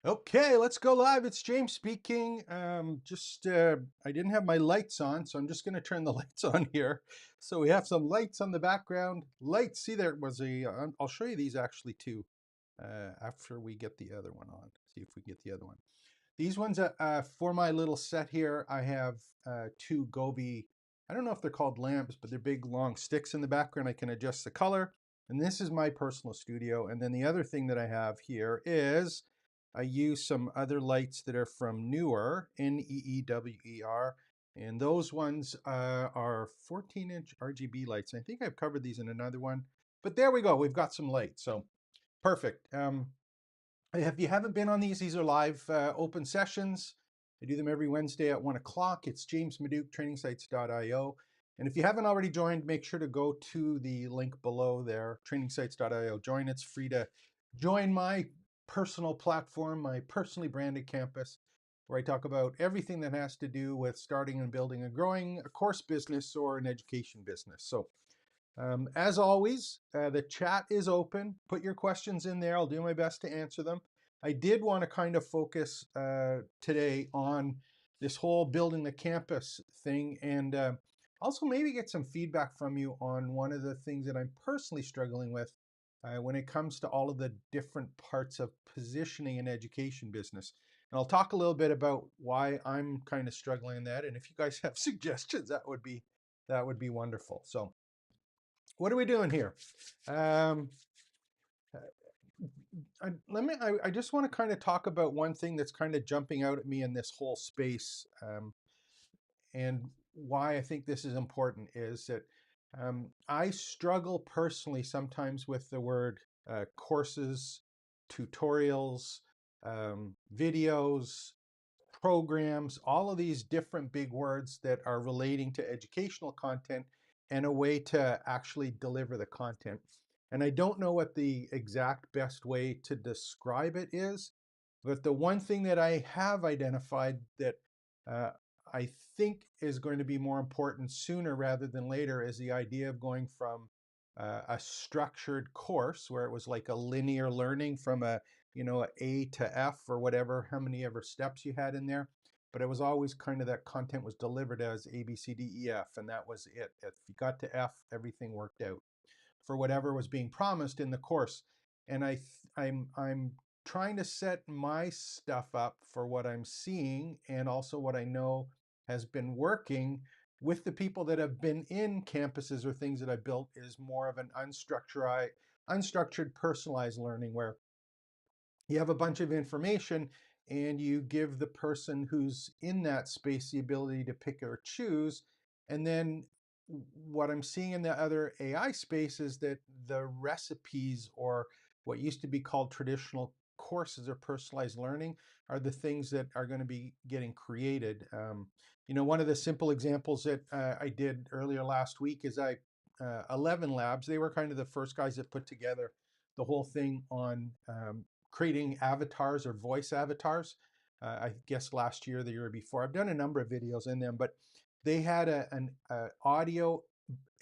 Okay, let's go live. It's James speaking. I didn't have my lights on, so I'm just going to turn the lights on here. So we have some lights on the background. Lights. See, there was I'll show you these actually too, after we get the other one on. See if we get the other one. These ones, for my little set here, I have two Gobi. I don't know if they're called lamps, but they're big long sticks in the background. I can adjust the color. And this is my personal studio. And then the other thing that I have here is I use some other lights that are from Neewer, Neewer. And those ones are 14-inch RGB lights. I think I've covered these in another one. But there we go. We've got some light. So perfect. If you haven't been on these are live open sessions. I do them every Wednesday at 1 o'clock. It's James Maduke, trainingsites.io. And if you haven't already joined, make sure to go to the link below there, trainingsites.io. Join. It's free to join my personal platform, my personally branded campus, where I talk about everything that has to do with starting and building and growing a course business or an education business. So as always, the chat is open. Put your questions in there. I'll do my best to answer them. I did want to kind of focus today on this whole building the campus thing and also maybe get some feedback from you on one of the things that I'm personally struggling with when it comes to all of the different parts of positioning an education business. And I'll talk a little bit about why I'm kind of struggling in that. And if you guys have suggestions, that would be wonderful. So what are we doing here? Um, I just want to kind of talk about one thing that's kind of jumping out at me in this whole space, and why I think this is important is that I struggle personally sometimes with the word courses, tutorials, videos, programs, all of these different big words that are relating to educational content and a way to actually deliver the content. And I don't know what the exact best way to describe it is, but the one thing that I have identified that uh, I think is going to be more important sooner rather than later is the idea of going from a structured course where it was like a linear learning from A to F or whatever, how many ever steps you had in there. But it was always kind of that content was delivered as A, B, C, D, E, F, and that was it. If you got to F, everything worked out for whatever was being promised in the course. And I'm trying to set my stuff up for what I'm seeing and also what I know has been working with the people that have been in campuses or things that I built is more of an unstructured personalized learning where you have a bunch of information and you give the person who's in that space the ability to pick or choose. And then what I'm seeing in the other AI space is that the recipes or what used to be called traditional courses or personalized learning are the things that are going to be getting created. One of the simple examples that I did earlier last week is 11 Labs. They were kind of the first guys that put together the whole thing on creating avatars or voice avatars. I guess last year, the year before. I've done a number of videos in them, but they had an audio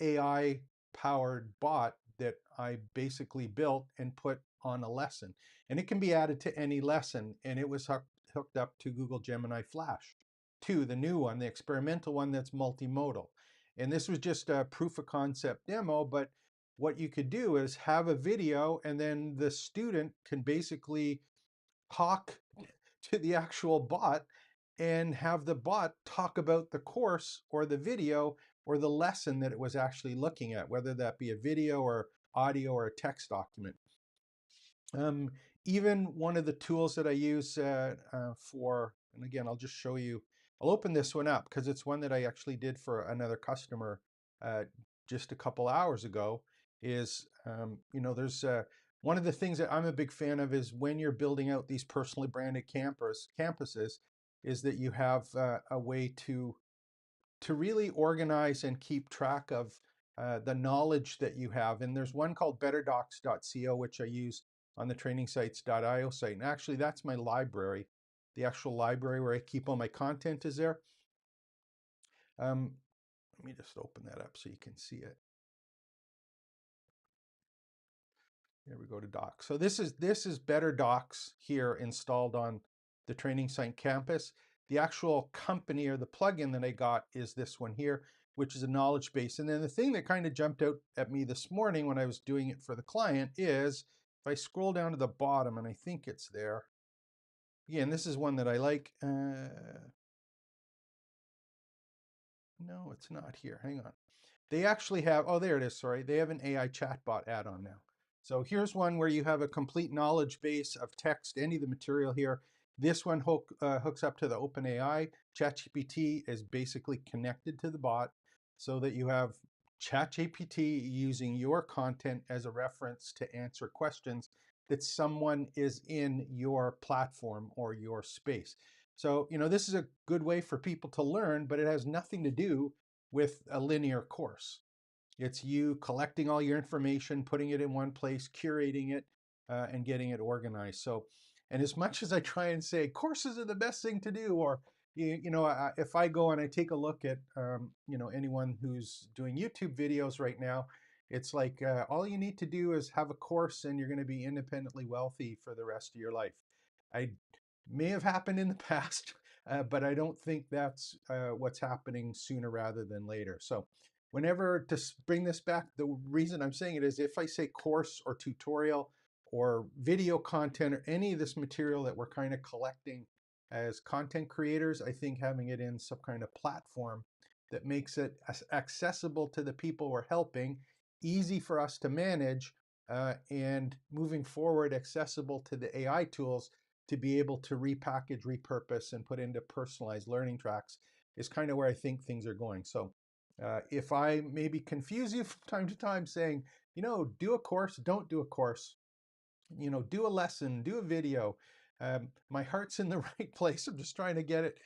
AI powered bot that I basically built and put on a lesson. And it can be added to any lesson. And it was hooked up to Google Gemini Flash 2, the new one, the experimental one that's multimodal. And this was just a proof of concept demo, but what you could do is have a video and then the student can basically talk to the actual bot and have the bot talk about the course or the video or the lesson that it was actually looking at, whether that be a video or audio or a text document. Um, Even one of the tools that I use and again, I'll just show you, I'll open this one up because it's one that I actually did for another customer just a couple hours ago, is, there's one of the things that I'm a big fan of is when you're building out these personally branded campuses, is that you have a way to really organize and keep track of the knowledge that you have. And there's one called betterdocs.co, which I use on the trainingsites.io site. And actually, that's my library. The actual library where I keep all my content is there. Let me just open that up so you can see it. Here we go to Docs. So this is Better Docs here installed on the Training Site campus. The actual company or the plugin that I got is this one here, which is a knowledge base. And then the thing that kind of jumped out at me this morning when I was doing it for the client is if I scroll down to the bottom, and I think it's there. Again, this is one that I like. No, it's not here. Hang on. They actually have, oh, there it is, sorry. They have an AI chatbot add-on now. So here's one where you have a complete knowledge base of text, any of the material here. This one hooks up to the OpenAI. ChatGPT is basically connected to the bot so that you have ChatGPT using your content as a reference to answer questions that someone is in your platform or your space. So, this is a good way for people to learn, but it has nothing to do with a linear course. It's you collecting all your information, putting it in one place, curating it, and getting it organized. So, and as much as I try and say courses are the best thing to do, or if I go and I take a look at anyone who's doing YouTube videos right now, it's like all you need to do is have a course, and you're going to be independently wealthy for the rest of your life. I may have happened in the past, but I don't think that's what's happening sooner rather than later. So whenever, to bring this back, the reason I'm saying it is if I say course or tutorial or video content or any of this material that we're kind of collecting as content creators, I think having it in some kind of platform that makes it accessible to the people we're helping, easy for us to manage, and moving forward accessible to the AI tools to be able to repackage, repurpose, and put into personalized learning tracks is kind of where I think things are going. So if I maybe confuse you from time to time saying, do a course, don't do a course, do a lesson, do a video, my heart's in the right place. I'm just trying to get it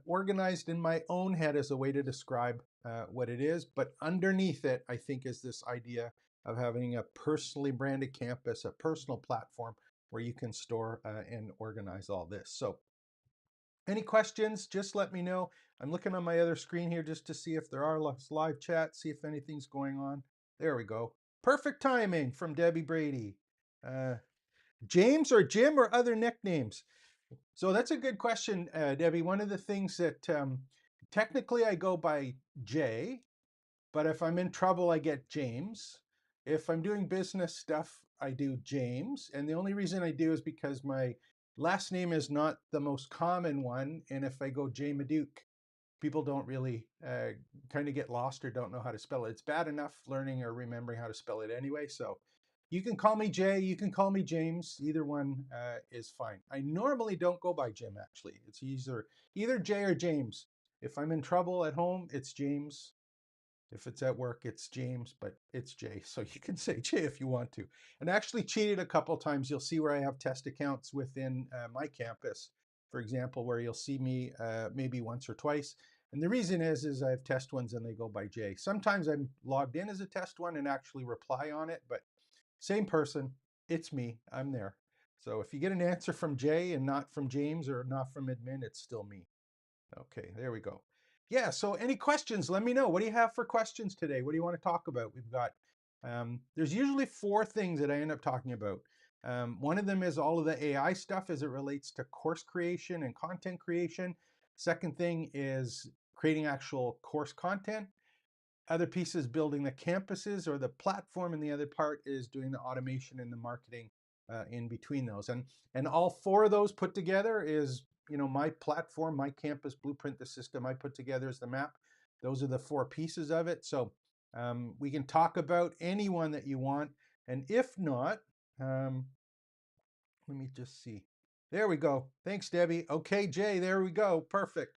organized in my own head as a way to describe what it is. But underneath it, I think, is this idea of having a personally branded campus, a personal platform where you can store and organize all this. So any questions, just let me know. I'm looking on my other screen here just to see if there are live chats, see if anything's going on. There we go. Perfect timing from Debbie Brady. James or Jim or other nicknames? So that's a good question, Debbie. One of the things that technically I go by Jay, but if I'm in trouble, I get James. If I'm doing business stuff, I do James. And the only reason I do is because my last name is not the most common one. And if I go Jay Maduke, people don't really kind of get lost or don't know how to spell it. It's bad enough learning or remembering how to spell it anyway. So you can call me Jay, you can call me James. Either one is fine. I normally don't go by Jim, actually. It's either Jay or James. If I'm in trouble at home, it's James. If it's at work, it's James, but it's Jay. So you can say Jay if you want to. And I actually cheated a couple times. You'll see where I have test accounts within my campus, for example, where you'll see me maybe once or twice. And the reason is I have test ones and they go by Jay. Sometimes I'm logged in as a test one and actually reply on it, but same person, it's me, I'm there. So if you get an answer from Jay and not from James or not from admin, it's still me. Okay, there we go. Yeah, so any questions, let me know. What do you have for questions today? What do you want to talk about? We've got, there's usually 4 things that I end up talking about. One of them is all of the AI stuff as it relates to course creation and content creation. Second thing is creating actual course content. Other piece is building the campuses or the platform, and the other part is doing the automation and the marketing in between those. And all 4 of those put together is my platform, my campus blueprint, the system I put together is the map. Those are the 4 pieces of it. So we can talk about any one that you want, and if not, let me just see. There we go. Thanks, Debbie. Okay, Jay, there we go. Perfect.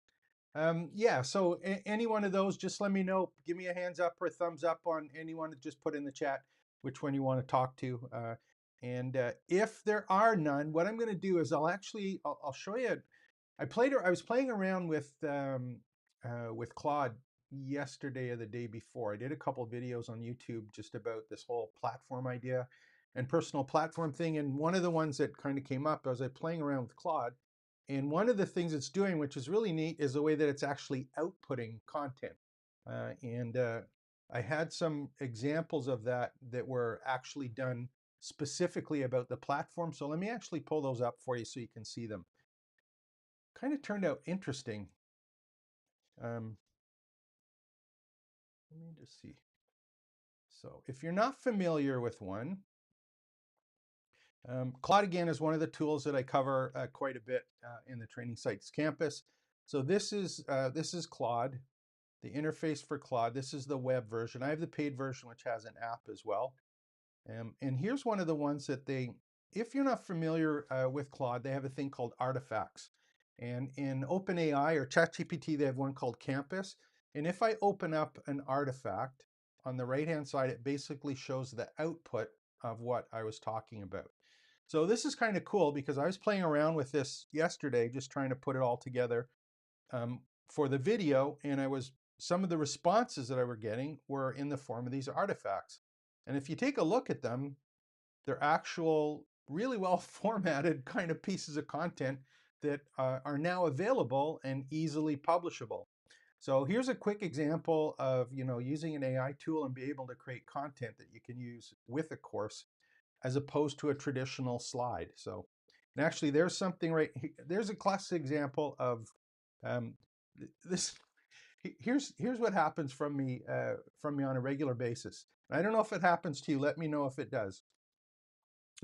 Yeah, so any one of those, just let me know. Give me a hands up or a thumbs up on anyone. Just put in the chat which one you want to talk to. And if there are none, what I'm going to do is I'll show you. I was playing around with Claude yesterday or the day before. I did a couple of videos on YouTube just about this whole platform idea and personal platform thing. And one of the ones that kind of came up, I was playing around with Claude. And one of the things it's doing, which is really neat, is the way that it's actually outputting content. And I had some examples of that were actually done specifically about the platform. So let me actually pull those up for you so you can see them. Kind of turned out interesting. Let me just see. So if you're not familiar with one, Claude again is one of the tools that I cover quite a bit in the Training Sites campus. So this is Claude, the interface for Claude. This is the web version. I have the paid version, which has an app as well. And here's one of the ones that if you're not familiar with Claude, they have a thing called artifacts. And in OpenAI or ChatGPT, they have one called Campus. And if I open up an artifact, on the right-hand side, it basically shows the output of what I was talking about. So this is kind of cool because I was playing around with this yesterday, just trying to put it all together for the video. And some of the responses that I were getting were in the form of these artifacts. And if you take a look at them, they're actual, really well formatted kind of pieces of content that are now available and easily publishable. So here's a quick example of using an AI tool and be able to create content that you can use with a course as opposed to a traditional slide. So, and actually there's something right here. There's a classic example of this. Here's what happens from me on a regular basis. I don't know if it happens to you. Let me know if it does.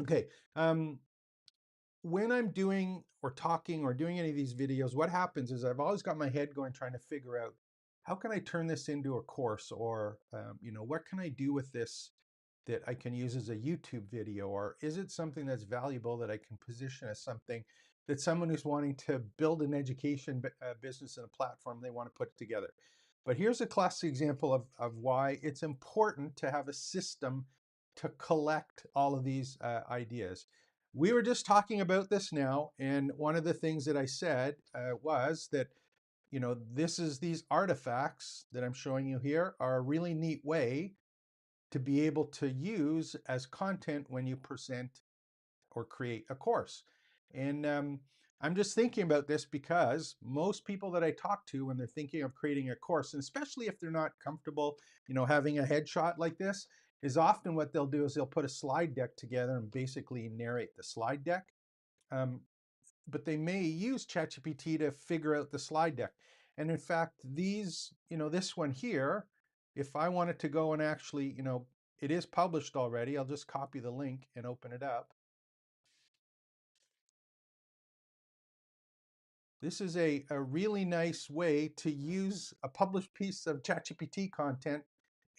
Okay. When I'm doing or talking or doing any of these videos, what happens is I've always got my head going trying to figure out how can I turn this into a course, or what can I do with this that I can use as a YouTube video, or is it something that's valuable that I can position as something that someone who's wanting to build an education business and a platform, they want to put it together. But here's a classic example of why it's important to have a system to collect all of these ideas. We were just talking about this now, and one of the things that I said was that these artifacts that I'm showing you here are a really neat way to be able to use as content when you present or create a course. And I'm just thinking about this because most people that I talk to when they're thinking of creating a course, and especially if they're not comfortable, having a headshot like this, is often what they'll do is they'll put a slide deck together and basically narrate the slide deck. But they may use ChatGPT to figure out the slide deck. And in fact, this one here, if I wanted to go and actually, it is published already. I'll just copy the link and open it up. This is a really nice way to use a published piece of ChatGPT content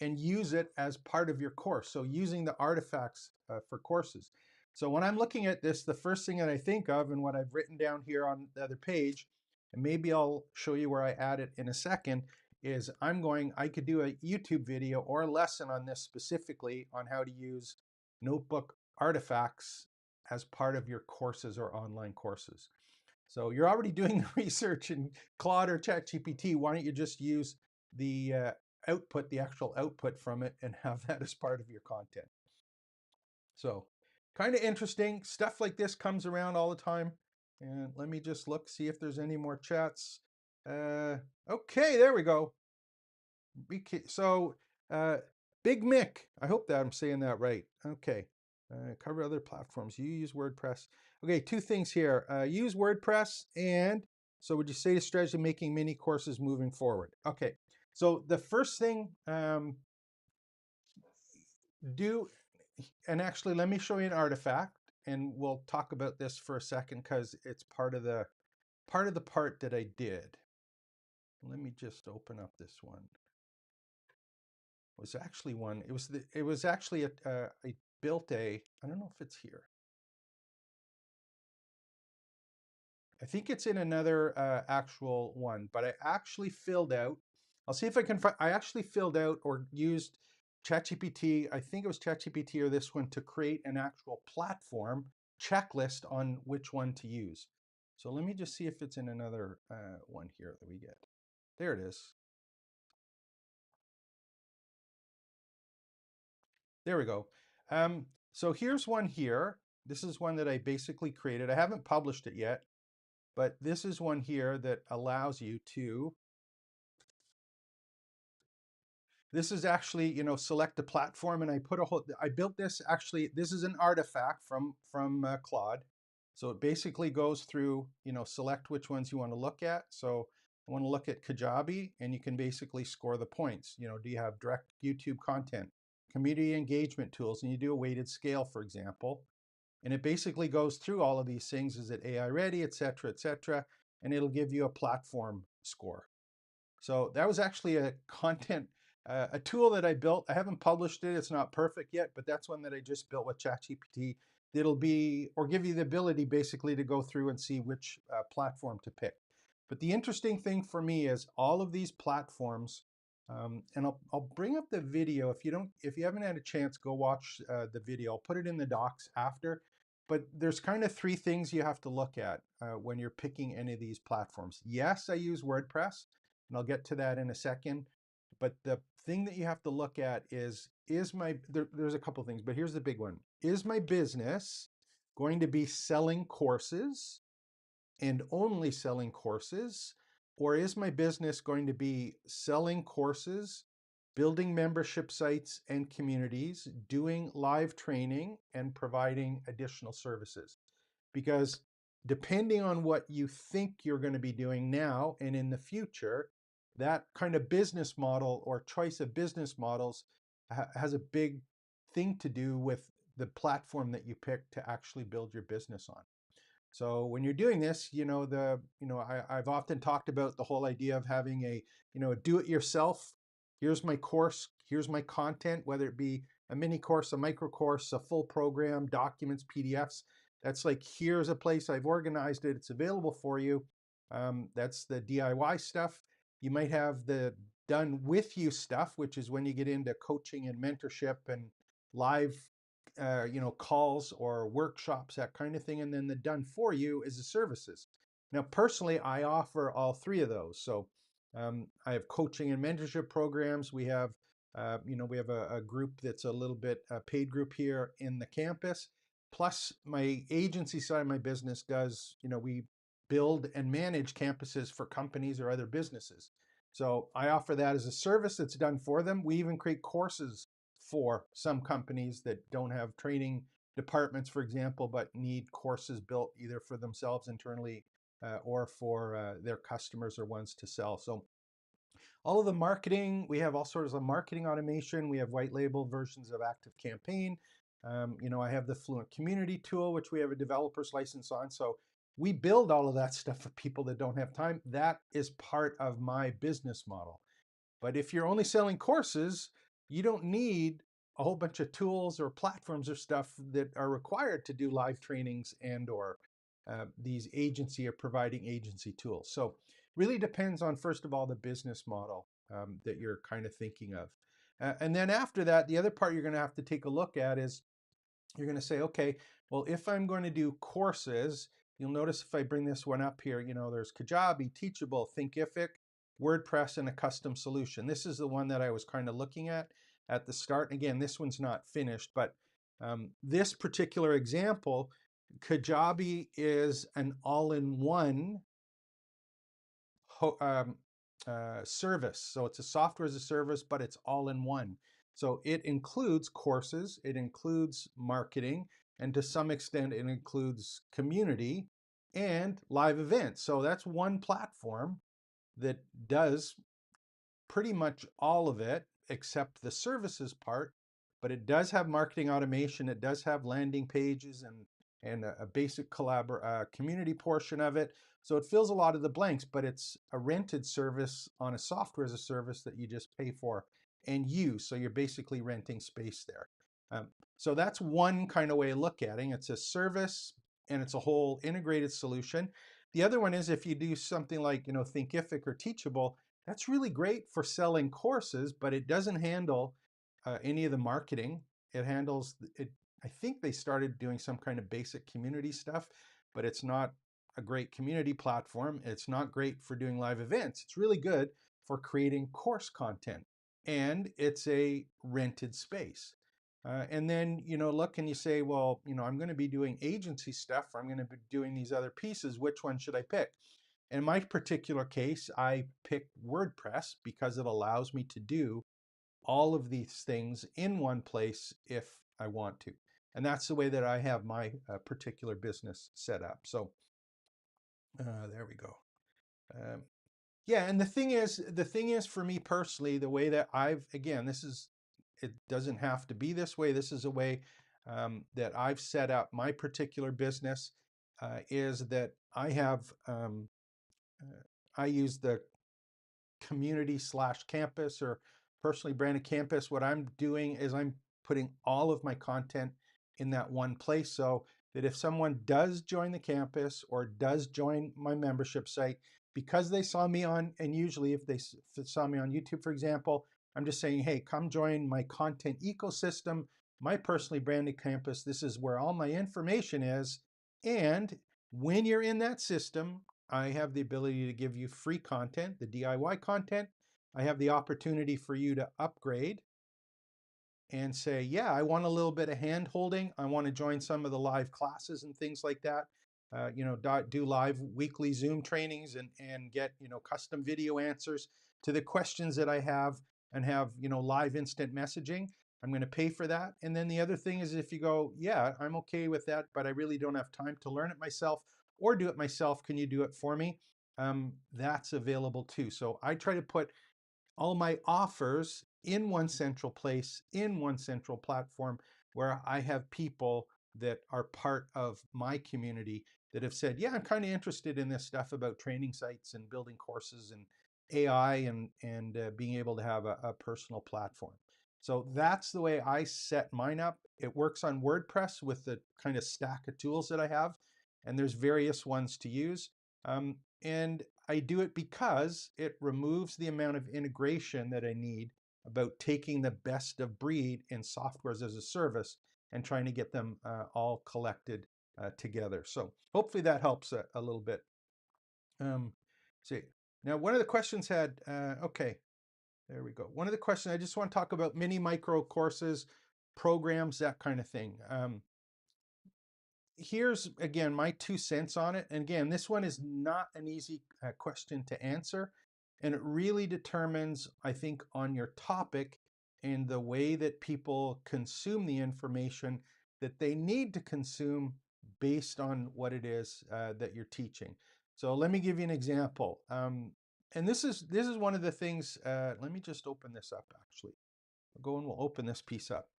and use it as part of your course. So using the artifacts for courses. So when I'm looking at this, the first thing that I think of, and what I've written down here on the other page, and maybe I'll show you where I add it in a second, is I could do a YouTube video or a lesson on this specifically on how to use notebook artifacts as part of your courses or online courses. So you're already doing the research in Claude or ChatGPT. Why don't you just use the actual output from it, and have that as part of your content? So kind of interesting. Stuff like this comes around all the time. And let me just see if there's any more chats. Okay, there we go. So Big Mick, I hope that I'm saying that right. Okay. Cover other platforms. You use WordPress. Okay, two things here. Use WordPress, and so would you say the strategy of making mini courses moving forward? Okay, so the first thing and actually let me show you an artifact, and we'll talk about this for a second because it's part of the part that I did. Let me just open up this one. It was actually one. It was actually I built I don't know if it's here. I think it's in another actual one, but I actually filled out. I'll see if I can find. I actually filled out or used ChatGPT. I think it was ChatGPT or this one to create an actual platform checklist on which one to use. So let me just see if it's in another one here that we get. There it is. There we go. So here's one here. This is one that I basically created. I haven't published it yet, but this is one here that allows you to This is actually, select the platform, and I built this actually. This is an artifact from Claude. So it basically goes through, select which ones you want to look at. So I want to look at Kajabi, and you can basically score the points. Do you have direct YouTube content, community engagement tools, and you do a weighted scale, for example. And it basically goes through all of these things. Is it AI ready, et cetera, and it'll give you a platform score. So that was actually a tool that I built. I haven't published it. It's not perfect yet, but that's one that I just built with ChatGPT. It'll be, or give you the ability basically to go through and see which platform to pick. But the interesting thing for me is all of these platforms, and I'll bring up the video. If you haven't had a chance, go watch the video. I'll put it in the docs after. But there's kind of three things you have to look at when you're picking any of these platforms. Yes, I use WordPress, and I'll get to that in a second. But the thing that you have to look at there's a couple things, but here's the big one. Is my business going to be selling courses and only selling courses? Or is my business going to be selling courses, building membership sites and communities, doing live training, and providing additional services? Because depending on what you think you're going to be doing now and in the future, that kind of business model or choice of business models has a big thing to do with the platform that you pick to actually build your business on. So when you're doing this, I've often talked about the whole idea of having a do it yourself. Here's my course, here's my content, whether it be a mini course, a micro course, a full program, documents, PDFs. That's like, here's a place I've organized it. It's available for you. That's the DIY stuff. You might have the done with you stuff, which is when you get into coaching and mentorship and live calls or workshops, that kind of thing. And then the done for you is the services. Now, personally, I offer all three of those. So I have coaching and mentorship programs. We have a group that's a little bit a paid group here in the campus. Plus, my agency side of my business does, we build and manage campuses for companies or other businesses. So I offer that as a service that's done for them. We even create courses for some companies that don't have training departments, for example, but need courses built either for themselves internally or for their customers or ones to sell. So all of the marketing, we have all sorts of marketing automation. We have white label versions of ActiveCampaign. I have the Fluent Community tool, which we have a developer's license on. So we build all of that stuff for people that don't have time. That is part of my business model. But if you're only selling courses, you don't need a whole bunch of tools or platforms or stuff that are required to do live trainings and or these agency or providing agency tools. So really depends on, first of all, the business model that you're kind of thinking of. And then after that, the other part you're going to have to take a look at is you're going to say, okay, well, if I'm going to do courses, you'll notice if I bring this one up here, there's Kajabi, Teachable, Thinkific, WordPress, and a custom solution. This is the one that I was kind of looking at the start. Again, this one's not finished, but this particular example, Kajabi is an all-in-one service. So it's a software as a service, but it's all in one. So it includes courses, it includes marketing, and to some extent it includes community and live events. So that's one platform that does pretty much all of it except the services part, but it does have marketing automation. It does have landing pages and a basic community portion of it. So it fills a lot of the blanks, but it's a rented service on a software as a service that you just pay for and use. So you're basically renting space there. So that's one kind of way of looking at it. It's a service and it's a whole integrated solution. The other one is if you do something like, Thinkific or Teachable, that's really great for selling courses, but it doesn't handle any of the marketing. It handles it. I think they started doing some kind of basic community stuff, but it's not a great community platform. It's not great for doing live events. It's really good for creating course content, and it's a rented space. And then, look and you say, well, I'm going to be doing agency stuff, or I'm going to be doing these other pieces. Which one should I pick? In my particular case, I picked WordPress because it allows me to do all of these things in one place if I want to. And that's the way that I have my particular business set up. So there we go. Yeah, and the thing is for me personally, the way that again, it doesn't have to be this way. This is a way that I've set up my particular business, is that I use the community/campus or personally branded campus. What I'm doing is I'm putting all of my content in that one place, so that if someone does join the campus or does join my membership site, because they saw me on, and usually if they saw me on YouTube, for example, I'm just saying, hey, come join my content ecosystem, my personally branded campus. This is where all my information is. And when you're in that system, I have the ability to give you free content, the DIY content. I have the opportunity for you to upgrade and say, yeah, I want a little bit of hand holding. I want to join some of the live classes and things like that. Do live weekly Zoom trainings and get, custom video answers to the questions that I have, and have, live instant messaging. I'm going to pay for that. And then the other thing is, if you go, yeah, I'm okay with that, but I really don't have time to learn it myself or do it myself, can you do it for me? That's available too. So I try to put all my offers in one central place, in one central platform, where I have people that are part of my community that have said, yeah, I'm kind of interested in this stuff about training sites and building courses and AI and being able to have a personal platform. So that's the way I set mine up. It works on WordPress with the kind of stack of tools that I have, and there's various ones to use. And I do it because it removes the amount of integration that I need about taking the best of breed in softwares as a service and trying to get them all collected together. So hopefully that helps a little bit. See, now one of the questions had, okay, there we go. One of the questions, I just want to talk about mini micro courses, programs, that kind of thing. Here's, again, my 2 cents on it. And again, this one is not an easy question to answer. And it really determines, I think, on your topic and the way that people consume the information that they need to consume based on what it is that you're teaching. So let me give you an example. And this is one of the things, let me just open this up actually. I'll go and we'll open this piece up.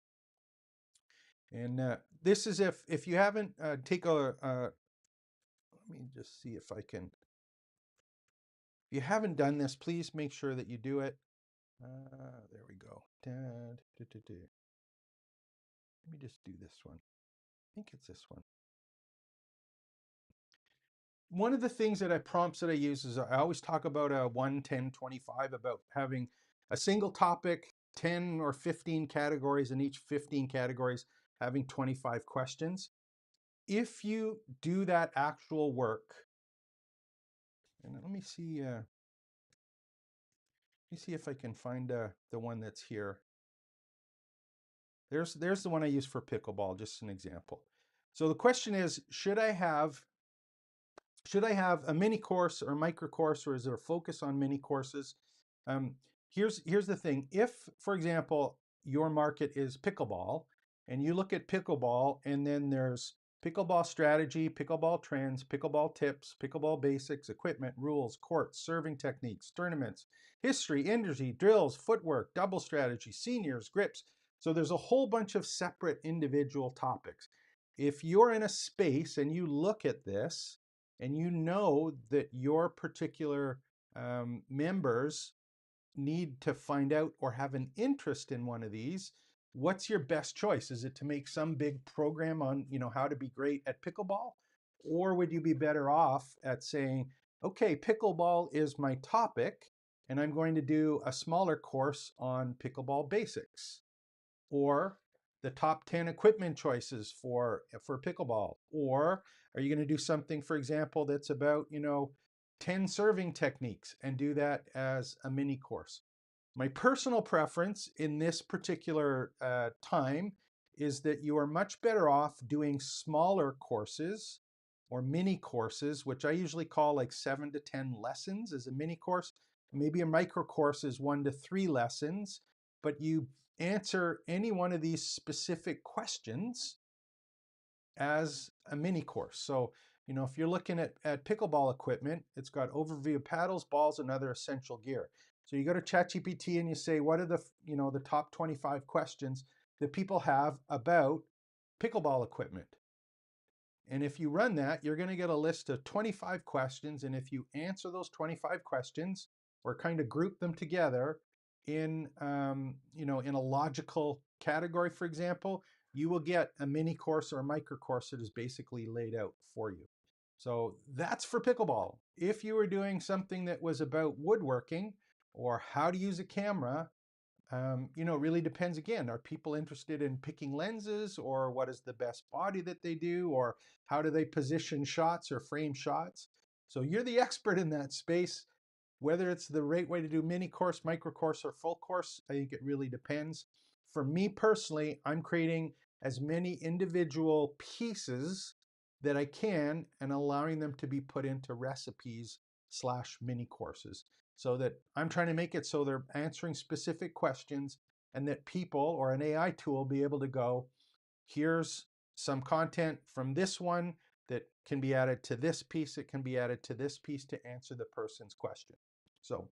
And this is if you haven't let me just see if I can. If you haven't done this, please make sure that you do it. There we go. Let me just do this one. I think it's this one. One of the things that prompts that I use is I always talk about a 1, 10, 25, about having a single topic, 10 or 15 categories, and each 15 categories having 25 questions. If you do that actual work, and let me see if I can find the one that's here. There's the one I use for pickleball, just an example. So the question is, should I have a mini course or a micro course, or is there a focus on mini courses? Here's the thing. If, for example, your market is pickleball, and you look at pickleball, and then there's pickleball strategy, pickleball trends, pickleball tips, pickleball basics, equipment, rules, courts, serving techniques, tournaments, history, industry, drills, footwork, double strategy, seniors, grips. So there's a whole bunch of separate individual topics. If you're in a space and you look at this, and you know that your particular members need to find out or have an interest in one of these, what's your best choice? Is it to make some big program on, how to be great at pickleball? Or would you be better off at saying, okay, pickleball is my topic, and I'm going to do a smaller course on pickleball basics, or the top 10 equipment choices for pickleball? Or are you going to do something, for example, that's about 10 serving techniques and do that as a mini course? My personal preference in this particular time is that you are much better off doing smaller courses or mini courses, which I usually call like 7 to 10 lessons as a mini course. Maybe a micro course is 1 to 3 lessons, but you answer any one of these specific questions as a mini course. So, if you're looking at pickleball equipment, it's got overview of paddles, balls, and other essential gear. So you go to ChatGPT and you say, what are the top 25 questions that people have about pickleball equipment? And if you run that, you're going to get a list of 25 questions. And if you answer those 25 questions or kind of group them together in, in a logical category, for example, you will get a mini course or a micro course that is basically laid out for you. So that's for pickleball. If you were doing something that was about woodworking or how to use a camera, it really depends again. Are people interested in picking lenses, or what is the best body that they do, or how do they position shots or frame shots? So you're the expert in that space. Whether it's the right way to do mini course, micro course, or full course, I think it really depends. For me personally, I'm creating as many individual pieces that I can and allowing them to be put into recipes/mini courses, so that I'm trying to make it so they're answering specific questions and that people or an AI tool be able to go, here's some content from this one that can be added to this piece, it can be added to this piece to answer the person's question. So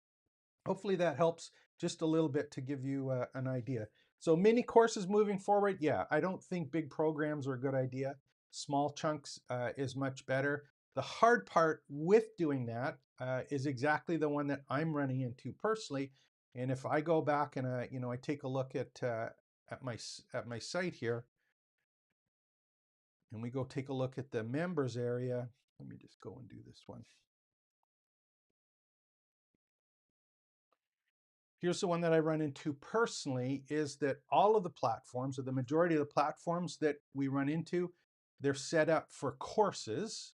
hopefully that helps just a little bit to give you an idea. So mini courses moving forward, yeah, I don't think big programs are a good idea. Small chunks is much better. The hard part with doing that is exactly the one that I'm running into personally. And if I go back and I take a look at my site here, and we go take a look at the members area. Let me just go and do this one. Here's the one that I run into personally, is that all of the platforms, or the majority of the platforms that we run into, they're set up for courses.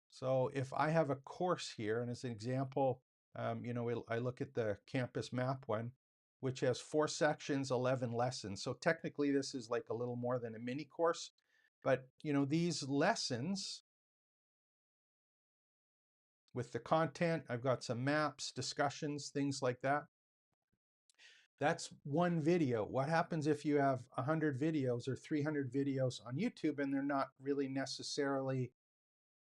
So if I have a course here, and as an example, I look at the campus map one, which has 4 sections, 11 lessons. So technically this is like a little more than a mini course, but these lessons with the content, I've got some maps, discussions, things like that. That's one video. What happens if you have 100 videos or 300 videos on YouTube and they're not really necessarily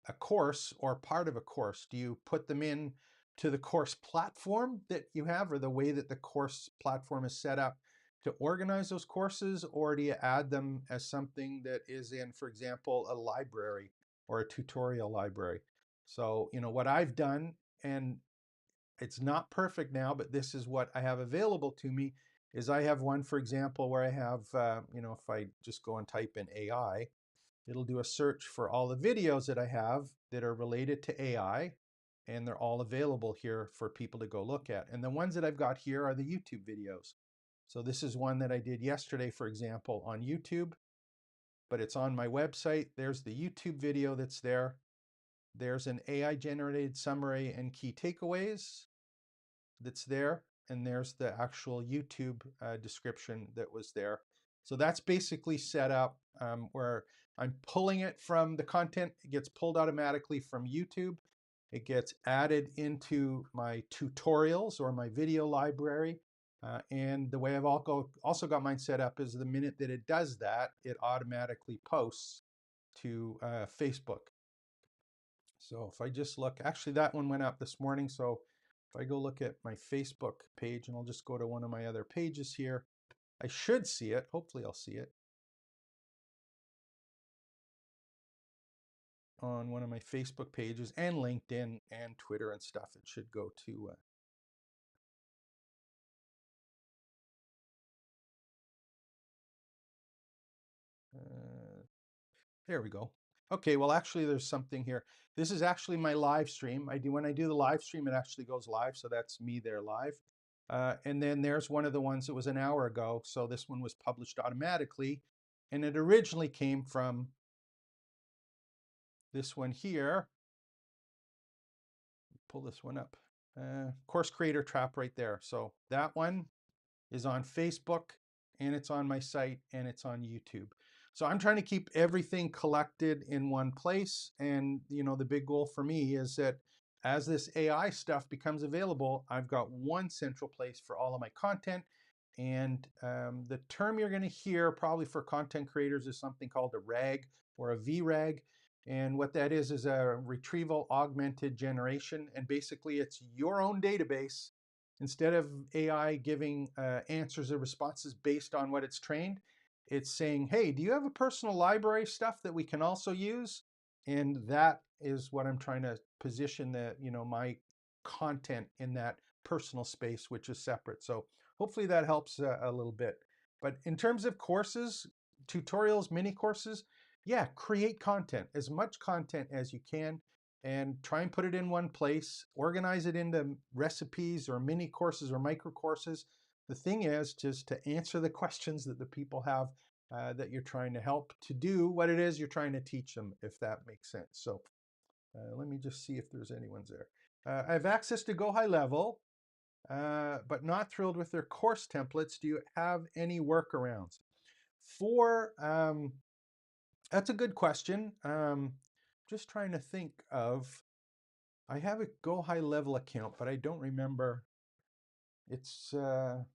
a course or part of a course? Do you put them in to the course platform that you have, or the way that the course platform is set up to organize those courses, or do you add them as something that is in, for example, a library or a tutorial library? So, what I've done, and it's not perfect now, but this is what I have available to me, is I have one, for example, where I have, if I just go and type in AI, it'll do a search for all the videos that I have that are related to AI, and they're all available here for people to go look at. And the ones that I've got here are the YouTube videos. So this is one that I did yesterday, for example, on YouTube, but it's on my website. There's the YouTube video that's there. There's an AI generated summary and key takeaways that's there, and there's the actual YouTube description that was there. So that's basically set up where I'm pulling it from the content. It gets pulled automatically from YouTube. It gets added into my tutorials or my video library. And the way I've also got mine set up is the minute that it does that, it automatically posts to Facebook. So if I just look, actually that one went up this morning. So if I go look at my Facebook page, and I'll just go to one of my other pages here, I should see it. Hopefully I'll see it on one of my Facebook pages, and LinkedIn and Twitter and stuff. It should go to there we go. Okay, well, actually, there's something here. This is actually my live stream. When I do the live stream, it actually goes live, so that's me there live. And then there's one of the ones that was an hour ago, so this one was published automatically, and it originally came from this one here. Pull this one up. Course Creator Trap right there. So that one is on Facebook, and it's on my site, and it's on YouTube. So I'm trying to keep everything collected in one place. And the big goal for me is that as this AI stuff becomes available, I've got one central place for all of my content. And the term you're going to hear probably for content creators is something called a RAG or a VRAG. And what that is a retrieval augmented generation. And basically it's your own database. Instead of AI giving answers or responses based on what it's trained, it's saying, hey, do you have a personal library stuff that we can also use? And that is what I'm trying to position my content in that personal space, which is separate. So hopefully that helps a little bit. But in terms of courses, tutorials, mini courses, yeah, create content, as much content as you can, and try and put it in one place, organize it into recipes or mini courses or micro courses. The thing is just to answer the questions that the people have that you're trying to help to do what it is you're trying to teach them, if that makes sense. So let me just see if there's anyone's there. I have access to Go High Level, but not thrilled with their course templates. Do you have any workarounds? That's a good question. Just trying to think of, I have a Go High Level account, but I don't remember. It's, do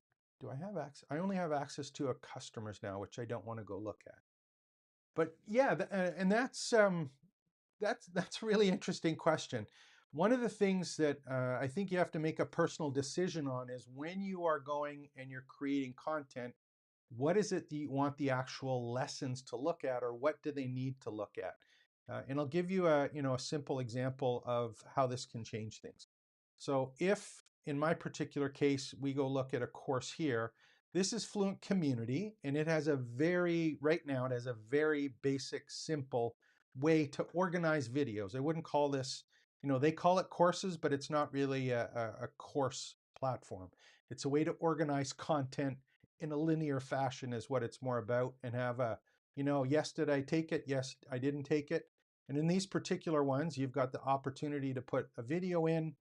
I have access? I only have access to a customers now, which I don't want to go look at. But yeah, and that's a really interesting question. One of the things that I think you have to make a personal decision on is when you are going and you're creating content, what is it that you want the actual lessons to look at, or what do they need to look at? And I'll give you a simple example of how this can change things. So if in my particular case, we go look at a course here, this is Fluent Community, and it has right now, it has a very basic, simple way to organize videos. I wouldn't call this, they call it courses, but it's not really a course platform. It's a way to organize content in a linear fashion is what it's more about, and have yes, did I take it? Yes, I didn't take it. And in these particular ones, you've got the opportunity to put a video in,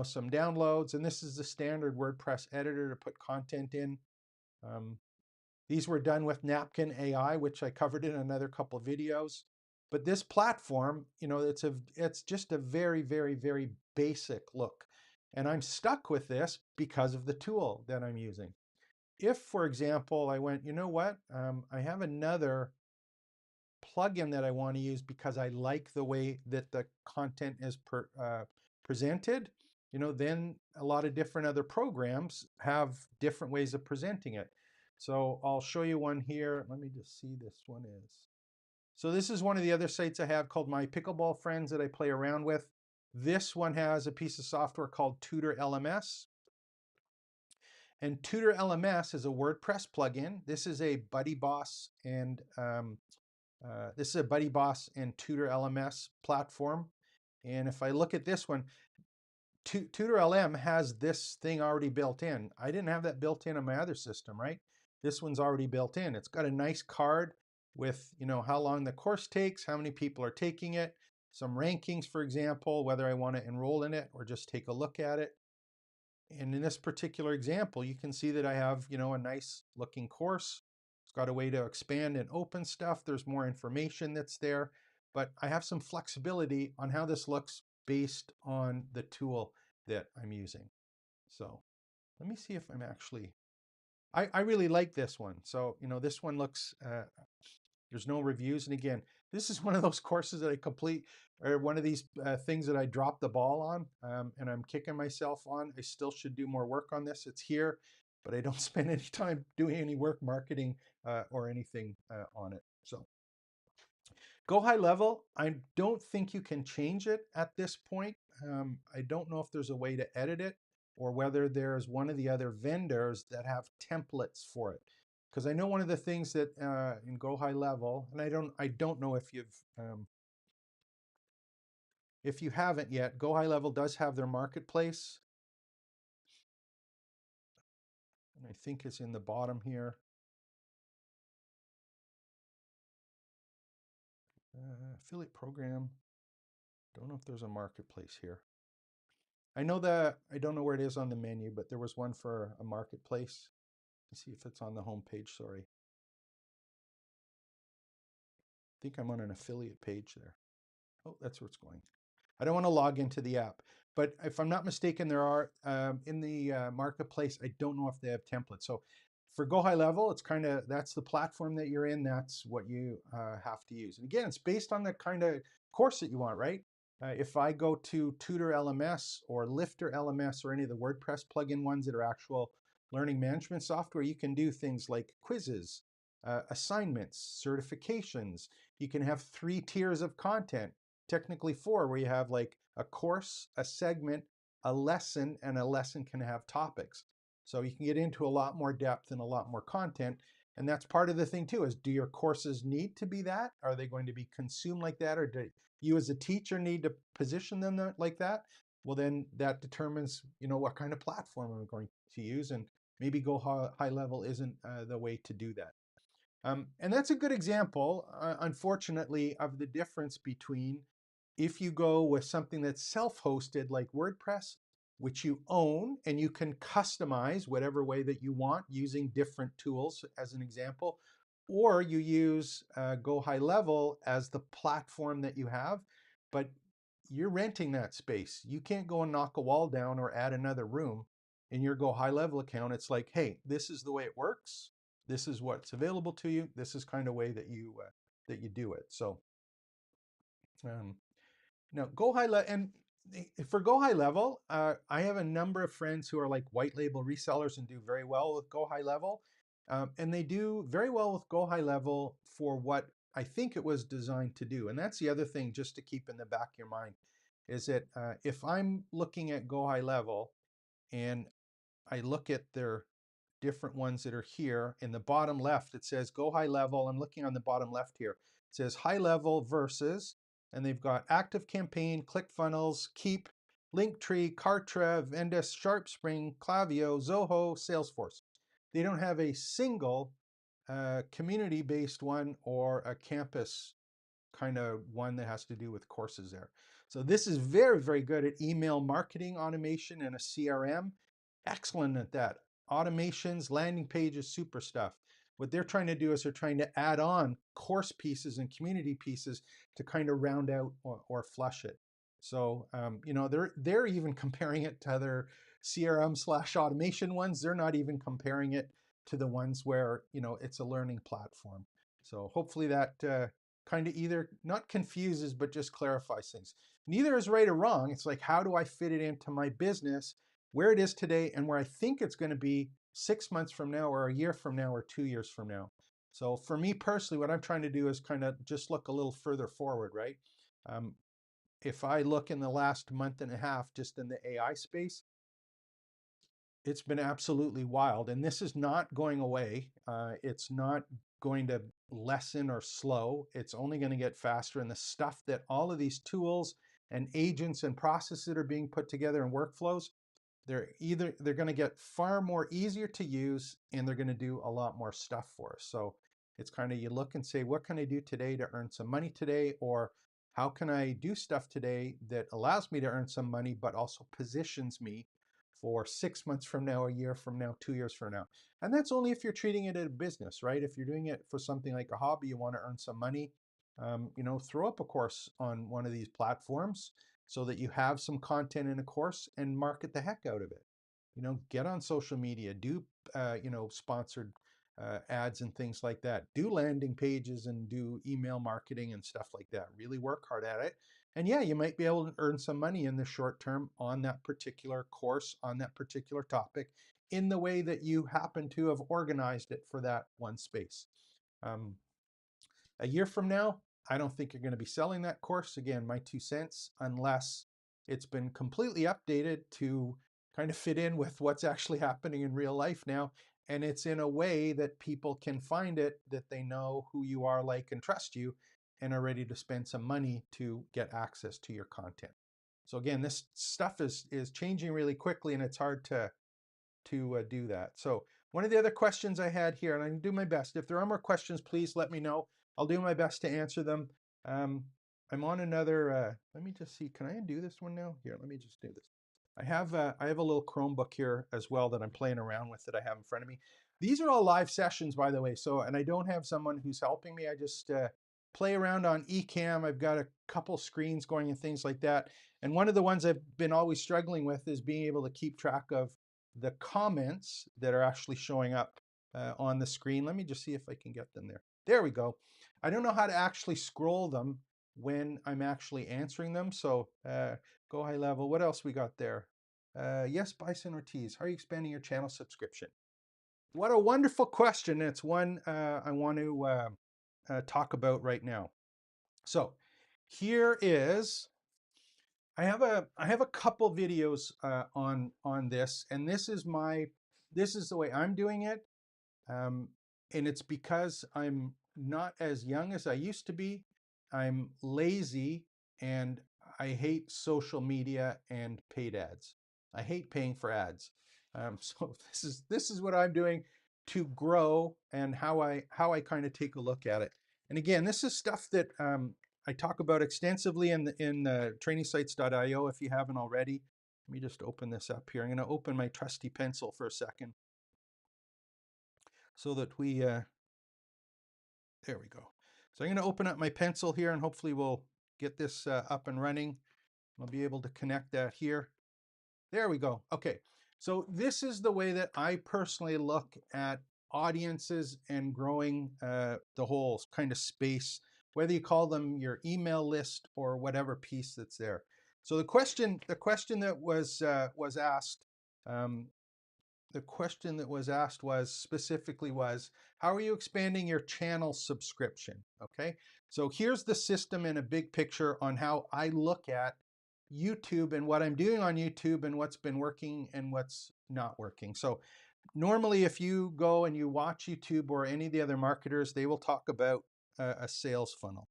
some downloads, and this is the standard WordPress editor to put content in. These were done with Napkin AI, which I covered in another couple of videos. But this platform, it's just a very, very, very basic look. And I'm stuck with this because of the tool that I'm using. If, for example, I went, you know what, I have another plugin that I want to use because I like the way that the content is presented, then a lot of different other programs have different ways of presenting it. So I'll show you one here. Let me just see, this one is. So this is one of the other sites I have called My Pickleball Friends that I play around with. This one has a piece of software called Tutor LMS. And Tutor LMS is a WordPress plugin. This is a Buddy Boss and Tutor LMS platform. And if I look at this one, Tutor LM has this thing already built in. I didn't have that built in on my other system, right? This one's already built in. It's got a nice card with, how long the course takes, how many people are taking it, some rankings, for example, whether I want to enroll in it or just take a look at it. And in this particular example, you can see that I have, a nice looking course. It's got a way to expand and open stuff. There's more information that's there, but I have some flexibility on how this looks based on the tool that I'm using. So let me see if I'm actually, I really like this one. So, this one looks, there's no reviews. And again, this is one of those courses that I complete, or one of these things that I dropped the ball on, and I'm kicking myself on. I still should do more work on this. It's here, but I don't spend any time doing any work marketing or anything on it. So Go High Level, I don't think you can change it at this point. I don't know if there's a way to edit it, or whether there's one of the other vendors that have templates for it. Because I know one of the things that in Go High Level, and I don't know if you haven't yet, Go High Level does have their marketplace, and I think it's in the bottom here. Affiliate program. Don't know if there's a marketplace here. I know that I don't know where it is on the menu, but there was one for a marketplace. Let's see if it's on the home page. Sorry. I think I'm on an affiliate page there. Oh, that's where it's going. I don't want to log into the app, but if I'm not mistaken, there are in the marketplace. I don't know if they have templates. So For Go High Level, it's kind of, that's the platform that you're in. That's what you have to use. And again, it's based on the kind of course that you want, right? If I go to Tutor LMS or Lifter LMS or any of the WordPress plugin ones that are actual learning management software, you can do things like quizzes, assignments, certifications. You can have 3 tiers of content, technically 4, where you have like a course, a segment, a lesson, and a lesson can have topics. So you can get into a lot more depth and a lot more content. And that's part of the thing too, is do your courses need to be that? Are they going to be consumed like that? Or do you as a teacher need to position them like that? Well, then that determines, what kind of platform I'm going to use. And maybe Go High Level isn't the way to do that. And that's a good example, unfortunately, of the difference between if you go with something that's self-hosted like WordPress, which you own and you can customize whatever way that you want using different tools, as an example, or you use Go High Level as the platform that you have, but you're renting that space. You can't go and knock a wall down or add another room in your Go High Level account. It's like, hey, this is the way it works. This is what's available to you. This is kind of way that you do it. So now Go High Level, and for Go High Level, I have a number of friends who are like white label resellers and do very well with Go High Level, and they do very well with Go High Level for what I think it was designed to do. And that's the other thing just to keep in the back of your mind, is that if I'm looking at Go High Level and I look at their different ones that are here in the bottom left, it says Go High Level. I'm looking on the bottom left here. It says High Level versus, and they've got Active Campaign, ClickFunnels, Keep, Linktree, Kartra, Vendas, SharpSpring, Klaviyo, Zoho, Salesforce. They don't have a single community-based one or a campus kind of one that has to do with courses there. So this is very, very good at email marketing automation and a CRM. Excellent at that. Automations, landing pages, super stuff. What they're trying to do is they're trying to add on course pieces and community pieces to kind of round out or flush it. So they're even comparing it to other CRM/automation ones. They're not even comparing it to the ones where it's a learning platform. So hopefully that kind of either not confuses but just clarifies things. Neither is right or wrong. It's like, how do I fit it into my business, where it is today and where I think it's going to be 6 months from now or a year from now or 2 years from now. So for me personally, what I'm trying to do is kind of just look a little further forward, right? If I look in the last month and a half just in the AI space, it's been absolutely wild. And this is not going away. It's not going to lessen or slow. It's only going to get faster. And the stuff that all of these tools and agents and processes that are being put together in workflows, they're going to get far more easier to use, and they're going to do a lot more stuff for us. So it's kind of, you look and say, what can I do today to earn some money today? Or how can I do stuff today that allows me to earn some money, but also positions me for 6 months from now, a year from now, 2 years from now. And that's only if you're treating it as a business, right? If you're doing it for something like a hobby, you want to earn some money, throw up a course on one of these platforms so that you have some content in a course and market the heck out of it. Get on social media, do, sponsored ads and things like that. Do landing pages and do email marketing and stuff like that. Really work hard at it. And yeah, you might be able to earn some money in the short term on that particular course, on that particular topic, in the way that you happen to have organized it for that one space. A year from now, I don't think you're going to be selling that course. Again, my 2 cents, unless it's been completely updated to kind of fit in with what's actually happening in real life now. And it's in a way that people can find it, that they know who you are, like, and trust you, and are ready to spend some money to get access to your content. So again, this stuff is changing really quickly, and it's hard to do that. So one of the other questions I had here, and I can do my best. If there are more questions, please let me know. I'll do my best to answer them. I'm on another, let me just see, can I undo this one now? Here, let me just do this. I have a little Chromebook here as well that I'm playing around with that I have in front of me. These are all live sessions, by the way. So, and I don't have someone who's helping me. I just play around on Ecamm. I've got a couple screens going and things like that. And one of the ones I've been always struggling with is being able to keep track of the comments that are actually showing up on the screen. Let me just see if I can get them there. There we go. I don't know how to actually scroll them when I'm actually answering them. So go high level. What else we got there? Yes, Bison Ortiz, how are you expanding your channel subscription? What a wonderful question. It's one I want to talk about right now. So here is, I have a couple videos on this, and this is the way I'm doing it. And it's because I'm not as young as I used to be. I'm lazy and I hate social media and paid ads. I hate paying for ads. So this is what I'm doing to grow and how I kind of take a look at it. And again, this is stuff that I talk about extensively in trainingsites.io if you haven't already. Let me just open this up here. I'm going to open my trusty pencil for a second, so that we, there we go. So I'm going to open up my pencil here and hopefully we'll get this up and running. I'll be able to connect that here. There we go. Okay, so this is the way that I personally look at audiences and growing the whole kind of space, whether you call them your email list or whatever piece that's there. So the question that was asked, the question that was asked was specifically was, how are you expanding your channel subscription? Okay, so here's the system in a big picture on how I look at YouTube and what I'm doing on YouTube and what's been working and what's not working. So normally if you go and you watch YouTube or any of the other marketers, they will talk about a sales funnel.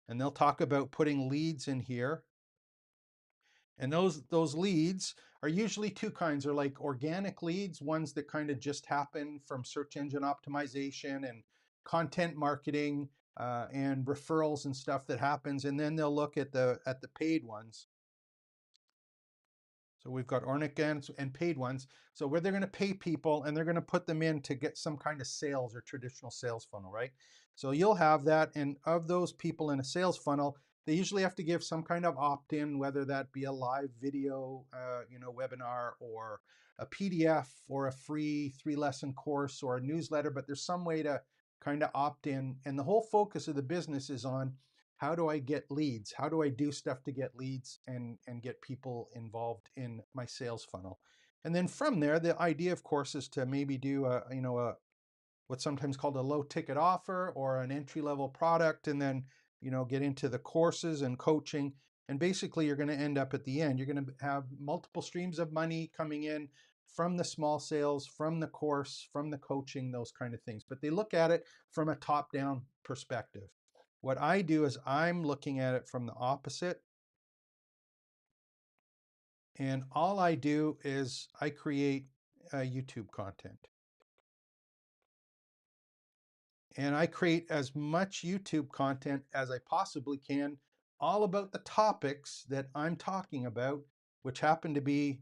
And they'll talk about putting leads in here. And those leads are usually two kinds. Are like organic leads, ones that kind of just happen from search engine optimization and content marketing and referrals and stuff that happens. And then they'll look at the paid ones. So we've got organic and paid ones. So where they're going to pay people and they're going to put them in to get some kind of sales or traditional sales funnel, right? So you'll have that. And of those people in a sales funnel, they usually have to give some kind of opt-in, whether that be a live video, webinar, or a PDF, or a free 3-lesson course, or a newsletter. But there's some way to kind of opt in. And the whole focus of the business is on, how do I get leads? How do I do stuff to get leads and get people involved in my sales funnel? And then from there, the idea, of course, is to maybe do a what's sometimes called a low ticket offer or an entry level product, and then get into the courses and coaching. And basically, you're going to end up at the end, you're going to have multiple streams of money coming in from the small sales, from the course, from the coaching, those kind of things. But they look at it from a top-down perspective. What I do is I'm looking at it from the opposite. And all I do is I create YouTube content. And I create as much YouTube content as I possibly can, all about the topics that I'm talking about, which happen to be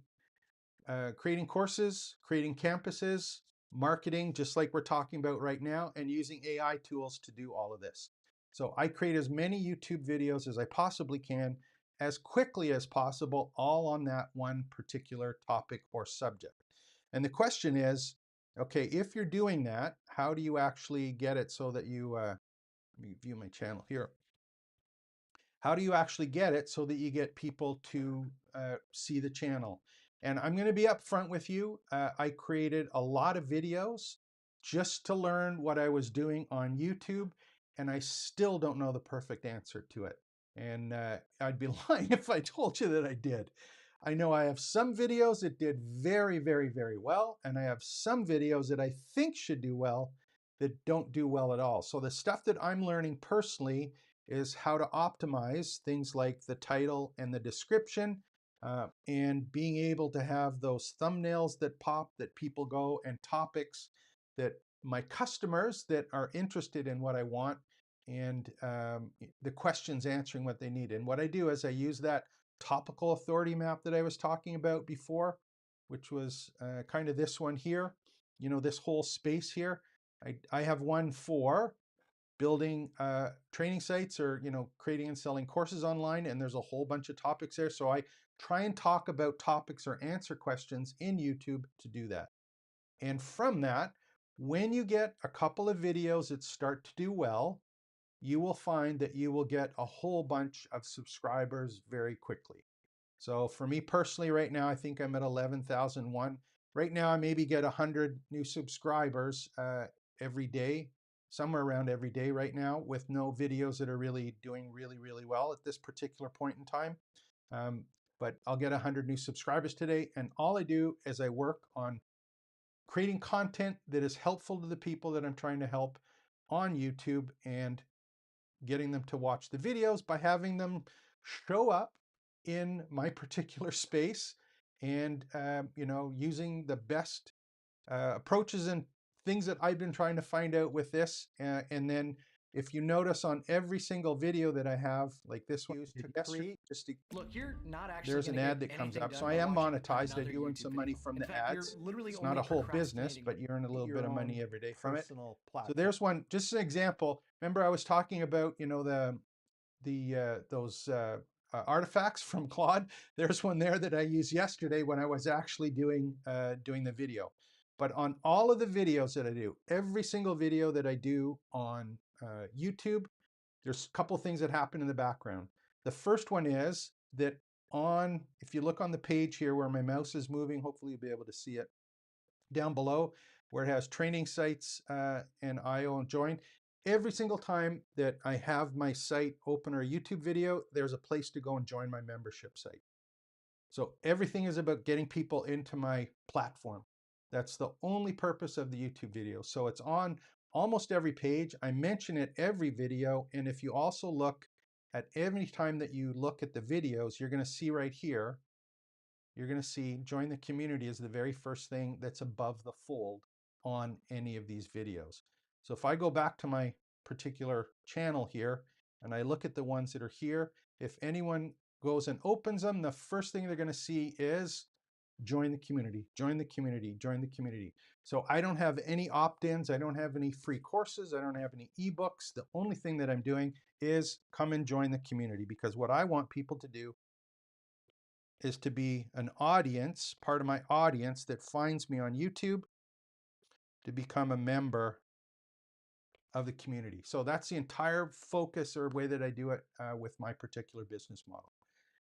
creating courses, creating campuses, marketing, just like we're talking about right now, and using AI tools to do all of this. So I create as many YouTube videos as I possibly can, as quickly as possible, all on that one particular topic or subject. And the question is, okay, if you're doing that, how do you actually get it so that you, let me view my channel here. How do you actually get it so that you get people to see the channel? And I'm going to be upfront with you. I created a lot of videos just to learn what I was doing on YouTube, and I still don't know the perfect answer to it. And I'd be lying if I told you that I did. I know I have some videos that did very, very, very well, and I have some videos that I think should do well that don't do well at all. So the stuff that I'm learning personally is how to optimize things like the title and the description, and being able to have those thumbnails that pop, that people go, and topics that my customers that are interested in what I want, and the questions answering what they need. And what I do is I use that topical authority map that I was talking about before, which was kind of this one here, this whole space here. I have one for building training sites, or creating and selling courses online, and there's a whole bunch of topics there. So I try and talk about topics or answer questions in YouTube to do that. And from that, When you get a couple of videos that start to do well, you will find that you will get a whole bunch of subscribers very quickly. So for me personally, right now, I think I'm at 11,001. Right now, I maybe get 100 new subscribers every day, somewhere around every day right now, with no videos that are really doing really well at this particular point in time. Um, but I'll get 100 new subscribers today. And all I do is I work on creating content that is helpful to the people that I'm trying to help on YouTube and getting them to watch the videos by having them show up in my particular space and using the best approaches and things that I've been trying to find out with this. And then if you notice on every single video that I have, like this one, Look, you're not actually there's going an to get ad that comes anything up. done So I by am watching monetized. I another do earn YouTube some video. money from In the fact, you're ads. literally It's only not a whole business, procrastinating but you earn a little bit of money every day from it. personal So platform. there's one, just an example. Remember I was talking about, those artifacts from Claude. There's one there that I used yesterday when I was actually doing the video. But on all of the videos that I do, every single video that I do on YouTube, there's a couple things that happen in the background. The first one is that if you look on the page here where my mouse is moving, hopefully you'll be able to see it down below where it has training sites and IO and join. Every single time that I have my site open or a YouTube video, there's a place to go and join my membership site. So everything is about getting people into my platform. That's the only purpose of the YouTube video. So it's on almost every page. I mention it every video. And if you also look at every time that you look at the videos, you're going to see right here, you're going to see join the community is the very first thing that's above the fold on any of these videos. So if I go back to my particular channel here and I look at the ones that are here, if anyone goes and opens them, the first thing they're going to see is join the community, join the community, join the community. So I don't have any opt-ins. I don't have any free courses. I don't have any ebooks. The only thing that I'm doing is come and join the community, because what I want people to do is to be an audience, part of my audience that finds me on YouTube, to become a member of the community. So that's the entire focus or way that I do it with my particular business model.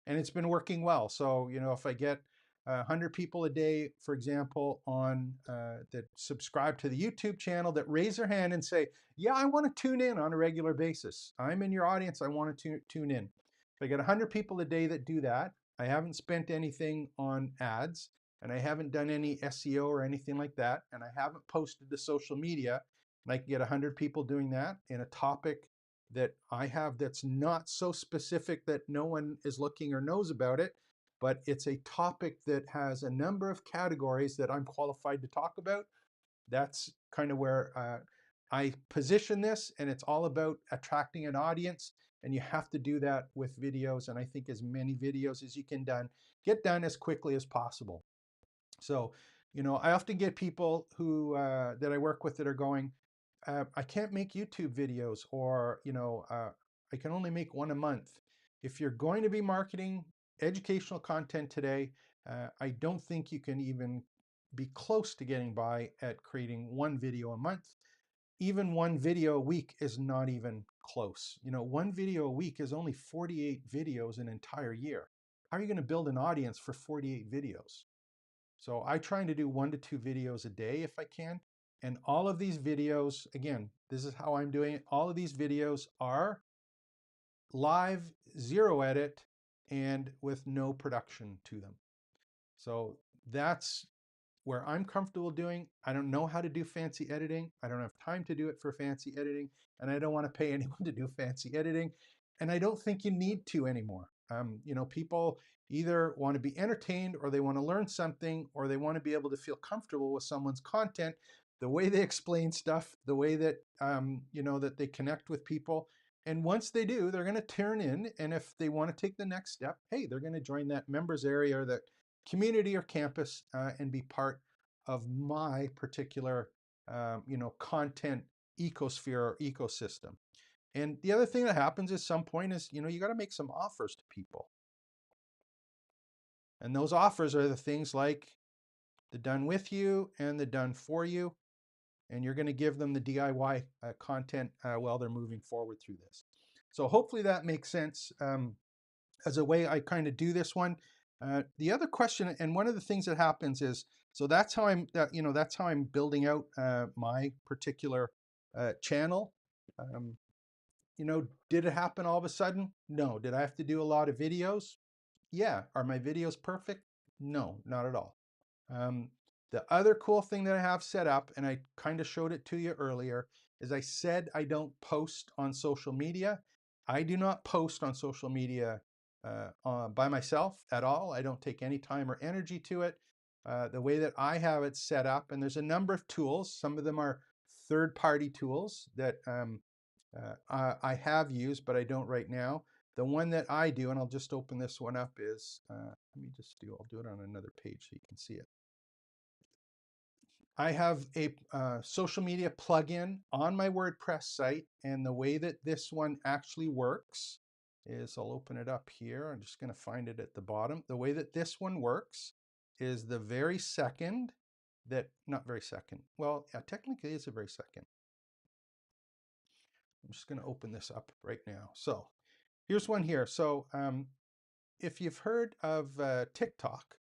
And it's been working well. So, if I get 100 people a day, for example, on that subscribe to the YouTube channel, that raise their hand and say, yeah, I want to tune in on a regular basis. I'm in your audience. I want to tune in. If I get 100 people a day that do that, I haven't spent anything on ads, and I haven't done any SEO or anything like that, and I haven't posted to social media, and I can get 100 people doing that in a topic that I have that's not so specific that no one is looking or knows about it, but it's a topic that has a number of categories that I'm qualified to talk about. That's kind of where I position this, and it's all about attracting an audience, and you have to do that with videos, and I think as many videos as you can get done as quickly as possible. So, I often get people who that I work with that are going, I can't make YouTube videos, or I can only make one a month. If you're going to be marketing educational content today, I don't think you can even be close to getting by at creating one video a month. Even one video a week is not even close. One video a week is only 48 videos an entire year. How are you going to build an audience for 48 videos? So I try to do 1 to 2 videos a day if I can. And all of these videos, again, this is how I'm doing it. All of these videos are live, zero edit, and with no production to them. So that's where I'm comfortable doing. I don't know how to do fancy editing. I don't have time to do it for fancy editing, and I don't want to pay anyone to do fancy editing. And I don't think you need to anymore. People either want to be entertained, or they want to learn something, or they want to be able to feel comfortable with someone's content, the way they explain stuff, the way that that they connect with people. And once they do, they're going to turn in. And if they want to take the next step, hey, they're going to join that members area or that community or campus and be part of my particular content ecosphere or ecosystem. And the other thing that happens at some point is, you got to make some offers to people. And those offers are the things like the done with you and the done for you. and you're going to give them the DIY content while they're moving forward through this. So hopefully that makes sense as a way I kind of do this one. The other question, and one of the things that happens is, so that's how that's how I'm building out my particular channel. Um, did it happen all of a sudden? No. Did I have to do a lot of videos? Yeah. Are my videos perfect? No, not at all. Um, the other cool thing that I have set up, and I kind of showed it to you earlier, is I said I don't post on social media. I do not post on social media by myself at all. I don't take any time or energy to it. The way that I have it set up, and there's a number of tools. Some of them are third-party tools that I have used, but I don't right now. The one that I do, and I'll just open this one up, is, I'll do it on another page so you can see it. I have a social media plugin on my WordPress site, and the way that this one actually works is, I'll open it up here. I'm just going to find it at the bottom. The way that this one works is the very second that, not very second, well, yeah, technically it's a very second. I'm just going to open this up right now. So here's one here. So if you've heard of TikTok,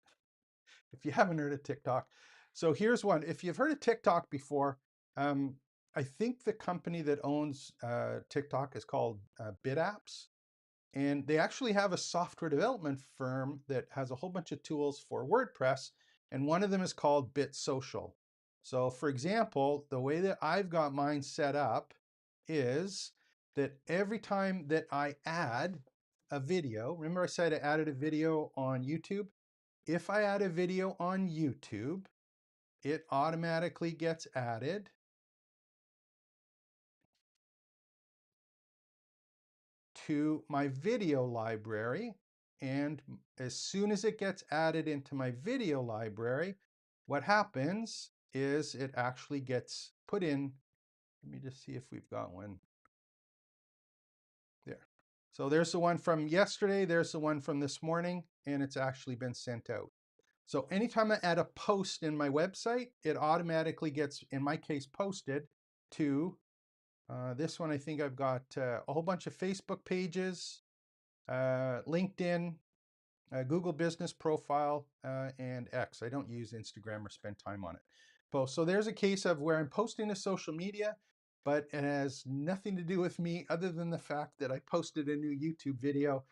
if you haven't heard of TikTok, so here's one. If you've heard of TikTok before, I think the company that owns TikTok is called BitApps. And they actually have a software development firm that has a whole bunch of tools for WordPress. And one of them is called BitSocial. So for example, the way that I've got mine set up is that every time that I add a video, remember I said I added a video on YouTube? If I add a video on YouTube, it automatically gets added to my video library. And as soon as it gets added into my video library, what happens is it actually gets put in. Let me just see if we've got one there. So there's the one from yesterday, there's the one from this morning, and it's actually been sent out. So anytime I add a post in my website, it automatically gets, in my case, posted to this one. I think I've got a whole bunch of Facebook pages, LinkedIn, Google Business Profile, and X. I don't use Instagram or spend time on it. So there's a case of where I'm posting to social media, but it has nothing to do with me other than the fact that I posted a new YouTube video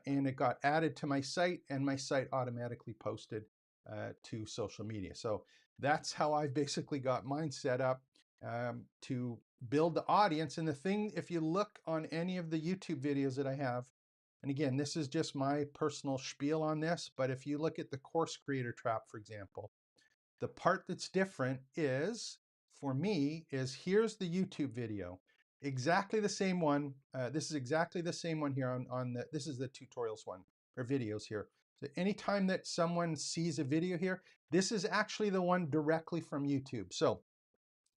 and it got added to my site, and my site automatically posted to social media. So that's how I've basically got mine set up to build the audience. And the thing, if you look on any of the YouTube videos that I have, and again, this is just my personal spiel on this, but if you look at the course creator trap, for example, the part that's different is, for me, is here's the YouTube video. Exactly the same one. This is exactly the same one here on the, this is the tutorials one, or videos here. So anytime that someone sees a video here, this is actually the one directly from YouTube. So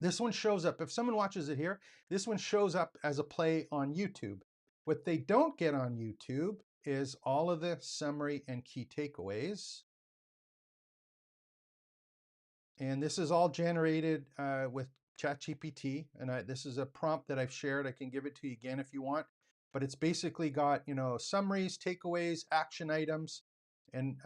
this one shows up, if someone watches it here, this one shows up as a play on YouTube. What they don't get on YouTube is all of the summary and key takeaways. And this is all generated with ChatGPT. And this is a prompt that I've shared. I can give it to you again if you want. But it's basically got, summaries, takeaways, action items, and,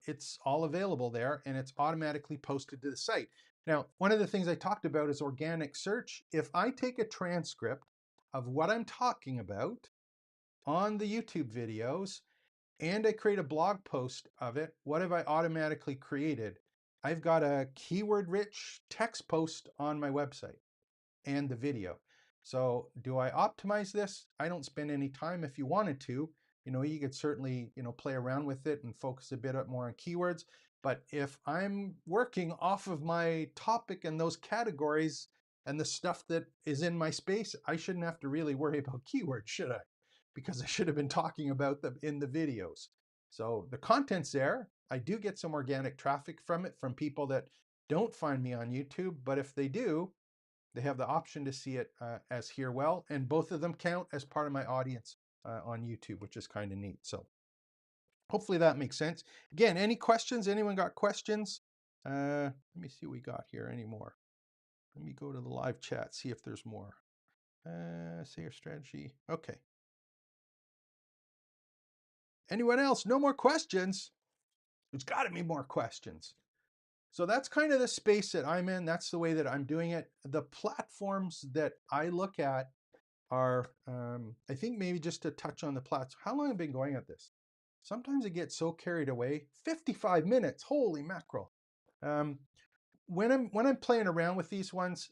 it's all available there, and it's automatically posted to the site. Now, one of the things I talked about is organic search. If I take a transcript of what I'm talking about on the YouTube videos and I create a blog post of it, what have I automatically created? I've got a keyword-rich text post on my website and the video. So do I optimize this? I don't spend any time. If you wanted to, you could certainly, play around with it and focus a bit more on keywords. But if I'm working off of my topic and those categories and the stuff that is in my space, I shouldn't have to really worry about keywords, should I? Because I should have been talking about them in the videos. So the content's there. I do get some organic traffic from it, from people that don't find me on YouTube, but if they do, they have the option to see it as here well, and both of them count as part of my audience on YouTube, which is kind of neat. So hopefully that makes sense. Again, any questions? Anyone got questions? Let me see what we got here anymore. Let me go to the live chat, see if there's more. Say your strategy. Okay. Anyone else? No more questions? There's got to be more questions. So that's kind of the space that I'm in. That's the way that I'm doing it. The platforms that I look at are, I think maybe just to touch on the plats. How long have I been going at this? Sometimes I get so carried away. 55 minutes. Holy mackerel. Um, when I'm playing around with these ones,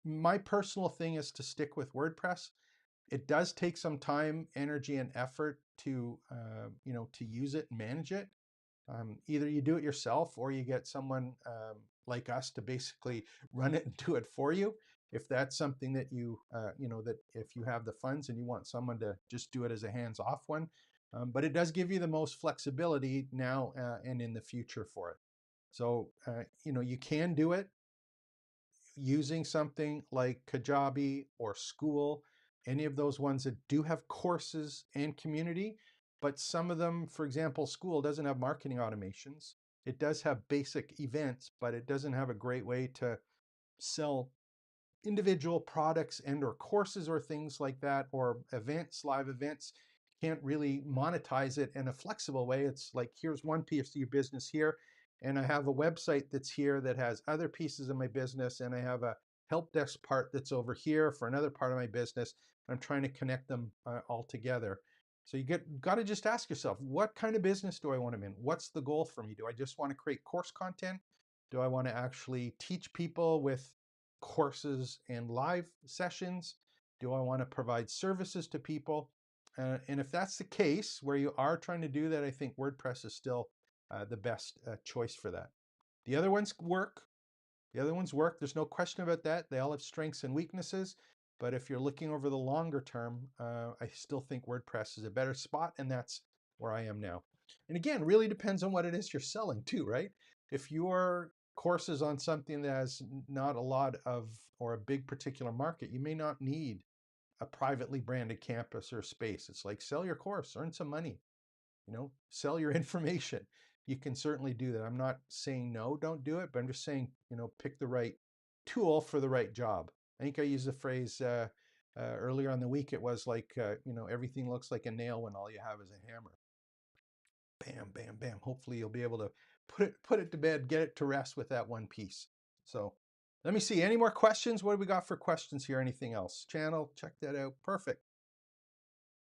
my personal thing is to stick with WordPress. It does take some time, energy, and effort to to use it and manage it. Either you do it yourself or you get someone like us to basically run it and do it for you. If that's something that that if you have the funds and you want someone to just do it as a hands-off one, but it does give you the most flexibility now and in the future for it. So you can do it using something like Kajabi or School, any of those ones that do have courses and community, but some of them, for example, School doesn't have marketing automations. It does have basic events, but it doesn't have a great way to sell individual products and or courses or things like that, or events, live events. Can't really monetize it in a flexible way. It's like, here's one piece of your business here, and I have a website that's here that has other pieces of my business, and I have a help desk part that's over here for another part of my business. I'm trying to connect them all together. So got to just ask yourself, what kind of business do I want to be in? What's the goal for me? Do I just want to create course content? Do I want to actually teach people with courses and live sessions? Do I want to provide services to people? And if that's the case, where you are trying to do that, I think WordPress is still the best choice for that. The other ones work. The other ones work. There's no question about that. They all have strengths and weaknesses. But if you're looking over the longer term, I still think WordPress is a better spot, and that's where I am now. And again, really depends on what it is you're selling too, right? If your course is on something that has not a lot of or a big particular market, you may not need a privately branded campus or space. It's like, sell your course, earn some money, sell your information. You can certainly do that. I'm not saying no, don't do it, but I'm just saying, pick the right tool for the right job. I think I used the phrase earlier on the week. It was like, everything looks like a nail when all you have is a hammer. Bam, bam, bam. Hopefully you'll be able to put it to bed, get it to rest with that one piece. So let me see. Any more questions? What do we got for questions here? Anything else? Channel, check that out. Perfect.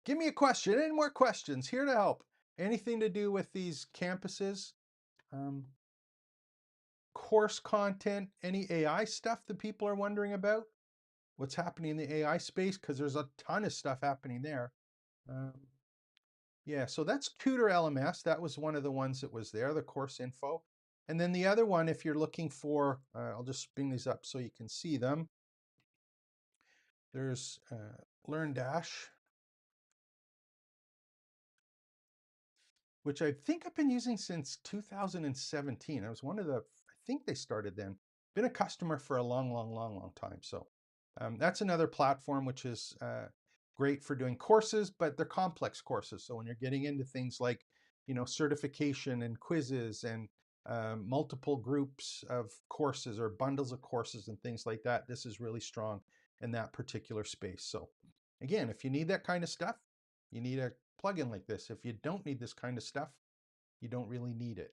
Give me a question. Any more questions? Here to help. Anything to do with these campuses, um, course content, any AI stuff that people are wondering about? What's happening in the AI space? Because there's a ton of stuff happening there. Um, yeah, so that's Tutor LMS. That was one of the ones that was there, the course info. And then the other one, if you're looking for, I'll just bring these up so you can see them. There's LearnDash, which I think I've been using since 2017. I was one of the, I think they started then. Been a customer for a long, long, long, long time. So that's another platform which is great for doing courses, but they're complex courses. So when you're getting into things like, certification and quizzes and multiple groups of courses or bundles of courses and things like that, this is really strong in that particular space. So again, if you need that kind of stuff, you need a plugin like this. If you don't need this kind of stuff, you don't really need it.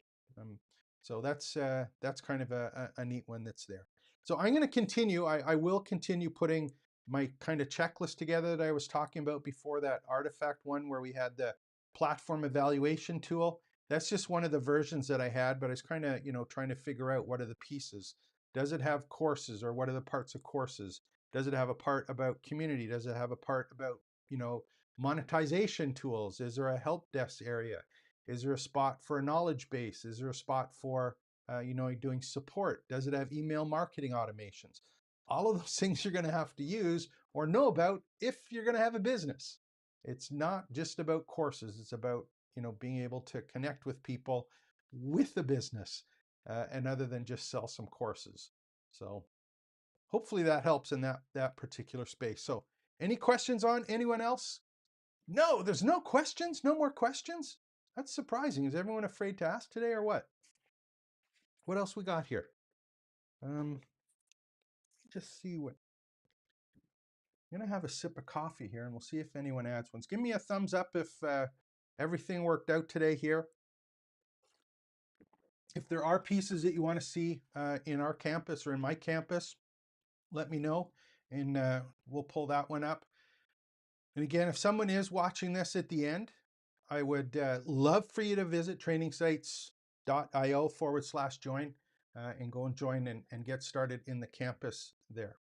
So that's kind of a neat one that's there. So I'm going to continue. I will continue putting my kind of checklist together that I was talking about before, that artifact one where we had the platform evaluation tool. That's just one of the versions that I had, but I was kind of, trying to figure out what are the pieces. Does it have courses, or what are the parts of courses? Does it have a part about community? Does it have a part about, monetization tools? Is there a help desk area? Is there a spot for a knowledge base? Is there a spot for, doing support? Does it have email marketing automations? All of those things you're going to have to use or know about if you're going to have a business. It's not just about courses. It's about, being able to connect with people with the business and other than just sell some courses. So hopefully that helps in that particular space. So any questions on anyone else? No, there's no questions? No more questions? That's surprising. Is everyone afraid to ask today or what? What else we got here? just see what, I'm going to have a sip of coffee here and we'll see if anyone adds ones. Give me a thumbs up if everything worked out today here. If there are pieces that you want to see in our campus or in my campus, let me know and we'll pull that one up. And again, if someone is watching this at the end, I would love for you to visit trainingsites.io/join and go and join and get started in the campus there.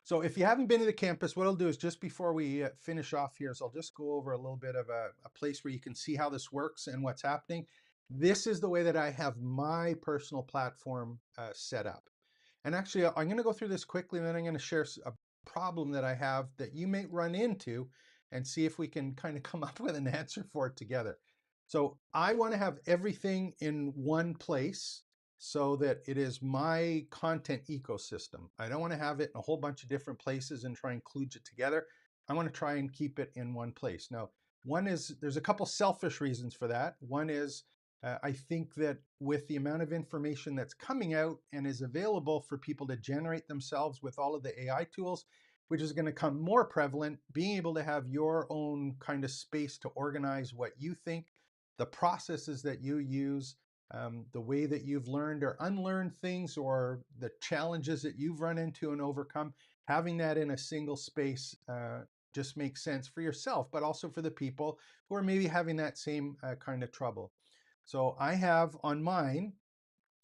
So if you haven't been to the campus, what I'll do is just before we finish off here is I'll just go over a little bit of a place where you can see how this works and what's happening. This is the way that I have my personal platform set up. And actually, I'm going to go through this quickly and then I'm going to share a problem that I have that you may run into and see if we can kind of come up with an answer for it together. So I want to have everything in one place so that it is my content ecosystem. I don't want to have it in a whole bunch of different places and try and kludge it together. I want to try and keep it in one place. Now, one is, there's a couple selfish reasons for that. One is, I think that with the amount of information that's coming out and is available for people to generate themselves with all of the AI tools, which is going to come more prevalent, being able to have your own kind of space to organize what you think, the processes that you use, the way that you've learned or unlearned things, or the challenges that you've run into and overcome, having that in a single space just makes sense for yourself, but also for the people who are maybe having that same kind of trouble. So I have on mine,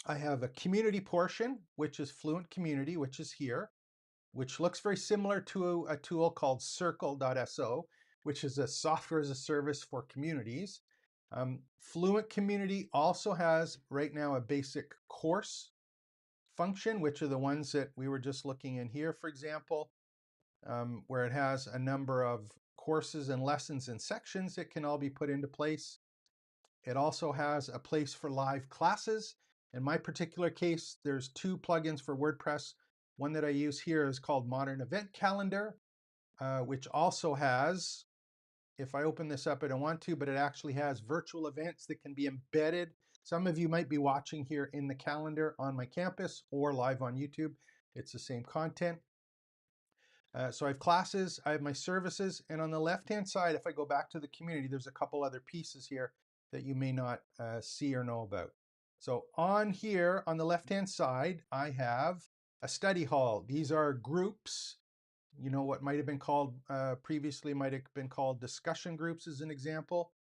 I have a community portion, which is Fluent Community, which is here, which looks very similar to a tool called Circle.so, which is a software as a service for communities. Fluent Community also has right now a basic course function, which are the ones that we were just looking in here, for example, where it has a number of courses and lessons and sections that can all be put into place. It also has a place for live classes. In my particular case, there's two plugins for WordPress. One that I use here is called Modern Event Calendar, which also has, if I open this up, I don't want to, but it actually has virtual events that can be embedded. Some of you might be watching here in the calendar on my campus or live on YouTube. It's the same content. So I have classes, I have my services, and on the left-hand side, if I go back to the community, there's a couple other pieces here that you may not see or know about. So on here, on the left-hand side, I have a study hall. These are groups, you know, what might have been called previously might have been called discussion groups as an example.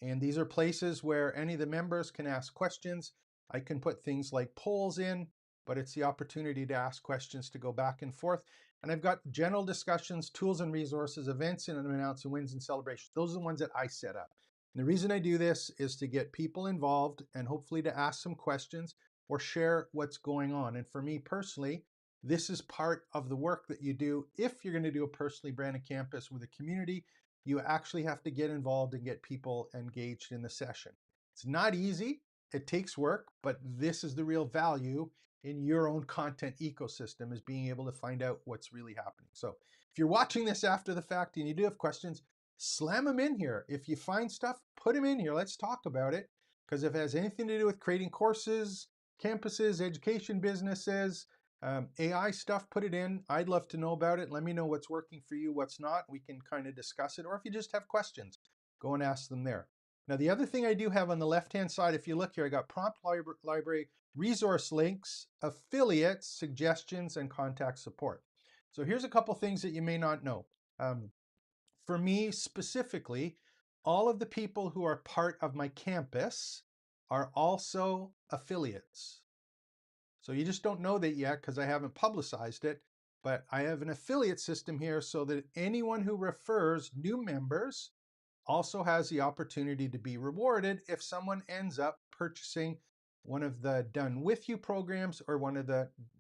And these are places where any of the members can ask questions. I can put things like polls in, but it's the opportunity to ask questions, to go back and forth. And I've got general discussions, tools and resources, events and announcements, and wins and celebrations. Those are the ones that I set up. And the reason I do this is to get people involved and hopefully to ask some questions or share what's going on. And for me personally, this is part of the work that you do. If you're going to do a personally branded campus with a community, you actually have to get involved and get people engaged in the session. It's not easy, it takes work, but this is the real value in your own content ecosystem, is being able to find out what's really happening. So if you're watching this after the fact and you do have questions, slam them in here. If you find stuff, put them in here. Let's talk about it, because if it has anything to do with creating courses, campuses, education businesses, AI stuff, put it in. I'd love to know about it. Let me know what's working for you, what's not. We can kind of discuss it. Or if you just have questions, go and ask them there. Now, the other thing I do have on the left-hand side, if you look here, I got prompt library, resource links, affiliates, suggestions, and contact support. So here's a couple things that you may not know. For me specifically, all of the people who are part of my campus are also affiliates. So you just don't know that yet because I haven't publicized it, but I have an affiliate system here so that anyone who refers new members also has the opportunity to be rewarded if someone ends up purchasing one of the done with you programs or